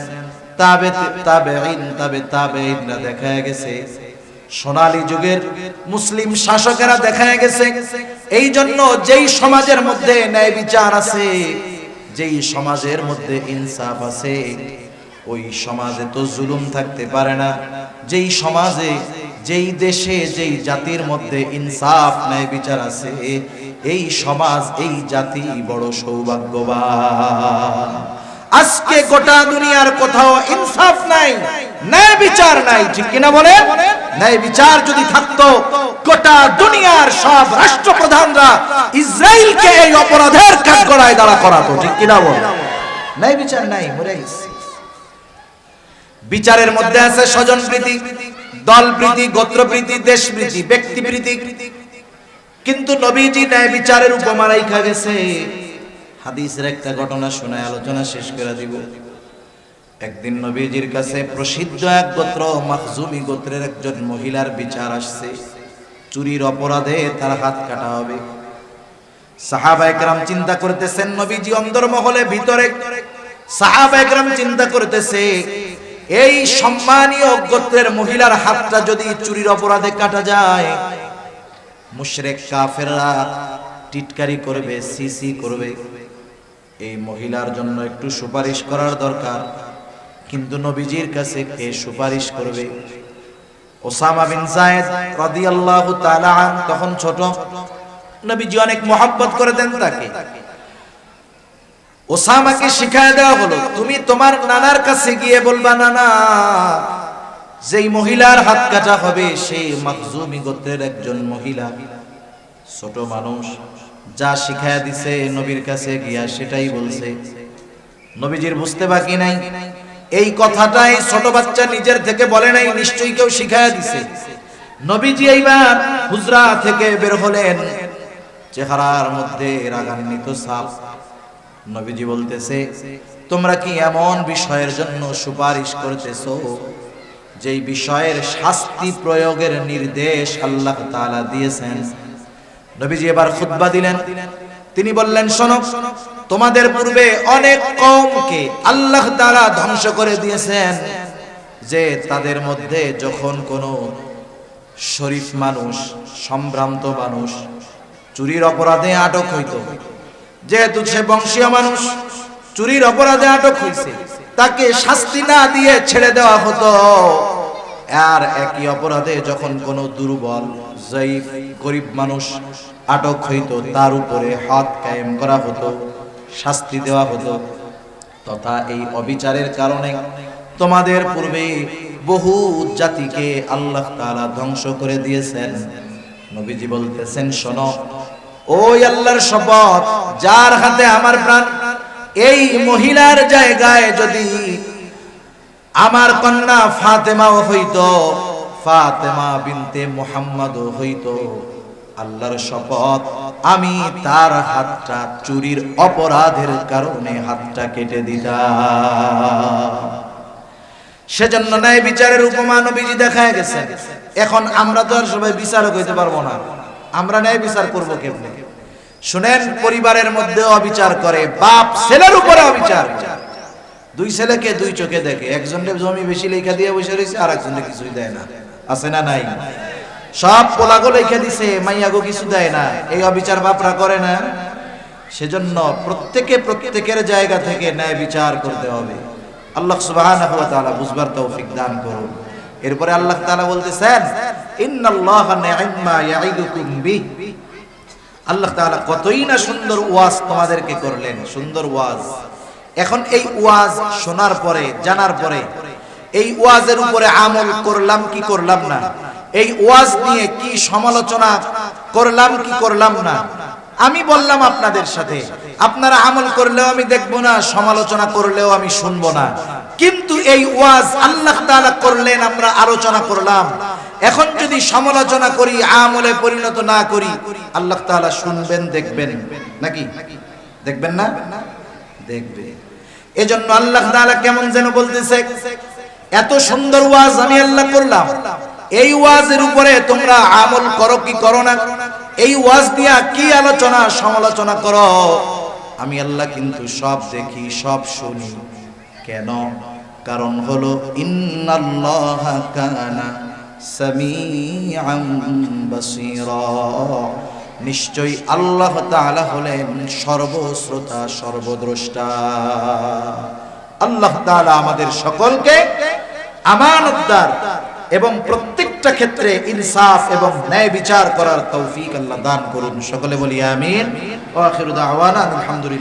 তাবেঈনরা দেখায় গেছে, সোনালী যুগের মুসলিম শাসকেরা দেখায় গেছে। এই জন্য যেই সমাজের মধ্যে ন্যায় বিচার আছে, যেই সমাজের মধ্যে ইনসাফ আছে, ওই সমাজে তো জুলুম থাকতে পারে না। যেই সমাজে, যেই দেশে, যেই জাতির মধ্যে ইনসাফ ন্যায় বিচার আছে, এই সমাজ, এই জাতি বড় সৌভাগ্যবান। আজকে গোটা দুনিয়ার কোথাও ইনসাফ নাই, ন্যায় বিচার নাই, ঠিক কিনা বলে? ন্যায় বিচার যদি থাকতো, গোটা দুনিয়ার সব রাষ্ট্রপ্রধানরা ইসরায়েলকে এই অপরাধের কাঠগড়ায় দাঁড়া করাতো, ঠিক কিনা বলে? ন্যায় বিচার নাই, মরে গেছে। বিচারের মধ্যে আছে স্বজন প্রীতি, দল প্রীতি, গোত্র প্রীতি, দেশ প্রীতি, ব্যক্তি প্রীতি। কিন্তু নবীজি ন্যায় বিচারের উপমা রাইখা গেছে। হাদিসের একটা ঘটনা শোনায় আলোচনা শেষ করে দিব। একদিন নবীজির কাছে প্রসিদ্ধ এক গোত্র, মাখজুমি গোত্রের একজন মহিলার বিচার আসছে। চুরির অপরাধে তার হাত কাটা হবে। সাহাবায়ে কেরাম চিন্তা করতেছেন, নবীজি অন্দরমহলে ভিতরে, সাহাবায়ে কেরাম চিন্তা করতেছে, এই সম্মানীয় গোত্রের মহিলার হাতটা যদি চুরির অপরাধে কাটা যায়, মুশরিক কাফেররা টিটকারি করবে, সিসি করবে। এই মহিলার জন্য একটু সুপারিশ করার দরকার। কিন্তু নবীজির কাছে কে সুপারিশ করবে? ওসামা বিন যায়েদ রাদিয়াল্লাহু তাআলা আন তখন ছোট, নবীজি অনেক মহব্বত করে দেন তাকে। ওসামাকে শিখায় দেওয়া হলো, তুমি তোমার নানার কাছে গিয়ে বলবা, নানা, যেই মহিলার হাত কাটা হবে সেই মাখজুমি গোত্রের একজন মহিলা, ছোট মানুষ, যা শিখায়া দিছে নবীর কাছে গিয়া সেটাই বলছে। নবীজির বুঝতে বাকি নাই, এই কথাটাই ছোট বাচ্চা নিজের থেকে বলে নাই, নিশ্চয়ই কেউ শিখায়া দিছে। নবীজি এইবার হুজরা থেকে বের হলেন, চেহারার মধ্যে রাগান্বিত ছাপ। নবীজি বলতেছে, তোমরা কি এমন বিষয়ের জন্য সুপারিশ করতেছো যেই বিষয়ের শাস্তি প্রয়োগের নির্দেশ আল্লাহ তাআলা দিয়েছেন? নবীজি এবার খুতবা দিলেন। তিনি বললেন, শোনো, তোমাদের পূর্বে অনেক কওমকে আল্লাহ তাআলা ধ্বংস করে দিয়েছেন, যে তাদের মধ্যে যখন কোনো শরীফ মানুষ, সম্ভ্রান্ত মানুষ চুরির অপরাধে আটক হইত, যেহেতু সে বংশীয় মানুষ, চুরির অপরাধে আটক হইছে, তাকে শাস্তি না দিয়ে ছেড়ে দেওয়া হতো। আর একই অপরাধে যখন কোনো দুর্বল, যায়ীফ, গরিব মানুষ আটক হইত, তার উপরে হাত কায়েম করা হতো, শাস্তি দেওয়া হতো। তথা এই অবিচারের কারণে তোমাদের পূর্বে বহু জাতিকে আল্লাহ তাআলা ধ্বংস করে দিয়েছেন। নবীজি বলতেছেন, শোনো, ওই আল্লাহর শপথ, যার হাতে আমার প্রাণ, এই মহিলার জায়গায় যদি আমার কন্যা ফাতেমাও হইতো, ফাতেমা বিনতে মুহাম্মদও হইতো, আল্লাহর শপথ আমি তার হাতটা চুরির অপরাধের কারণে হাতটা কেটে দিতাম। সেজন্য ন্যায় বিচারের উপমা নবীজি দেখায় গেছে। এখন আমরা তো আর সবাই বিচারক হইতে পারবো না, আমরা ন্যায় বিচার করবো কেমনে? শুনেন, পরিবারের মধ্যে অবিচার করে, বাপ ছেলের উপরে অবিচার। দুই ছেলেকে দুই চোখে দেখে, একজনের জমি বেশি লেখা দিয়ে বসে রয়েছে, আর একজনের কিছুই দেয় না, আছে না নাই? সব পোলাগো লেখা দিছে, মাইয়াগো কিছু দেয় না, এই অবিচার বাপরা করে না? সেজন্য প্রত্যেকের জায়গা থেকে ন্যায় বিচার করতে হবে। আল্লাহ সুবহানাহু ওয়া তাআলা বুঝবার তৌফিক দান করুন। এরপরে আল্লাহ তাআলা বলতেছেন, ইন্নাল্লাহা নি'মা ইয়াইদুকুম বিহি। আল্লাহ তাআলা কতই না সুন্দর ওয়াজ তোমাদেরকে করলেন, সুন্দর ওয়াজ। এখন এই ওয়াজ শোনার পরে, জানার পরে, এই ওয়াজের উপরে আমল করলাম কি করলাম না, এই ওয়াজ নিয়ে কি সমালোচনা করলাম কি করলাম না, আমি বললাম আপনাদের সাথে, আপনারা আমল করলেও আমি দেখবো না, সমালোচনা করলেও আমি শুনবো না। কিন্তু এই ওয়াজ আল্লাহ তাআলা করলেন, আমরা আলোচনা করলাম, এখন যদি সমালোচনা করি, আমলে পরিণত না করি, আল্লাহ তাআলা শুনবেন, দেখবেন নাকি? দেখবেন না? দেখবে। এজন্য আল্লাহ তাআলা কেমন যেন বলতেছে, এত সুন্দর ওয়াজ আমি আল্লাহ করলাম, এই ওয়াজের উপরে তোমরা আমল করো কি করো না, এই ওয়াজ দিয়া কি আলোচনা সমালোচনা করো, আমি আল্লাহ কিন্তু সব দেখি, সব শুনি। কেন? কারণ হলো ইন্নাল্লাহা কানা সামিআন বাসীরা, নিশ্চয়ই আল্লাহ তাআলা হলেন সর্বশ্রোতা, সর্বদ্রষ্টা। আল্লাহ তাআলা আমাদের সকলকে আমানতদার এবং প্রত্যেকটা ক্ষেত্রে ইনসাফ এবং ন্যায় বিচার করার তৌফিক আল্লাহ দান করুন। সকলে বলি আমিন। ওয়া আখিরু দাওয়ানা আলহামদুলিল্লাহ।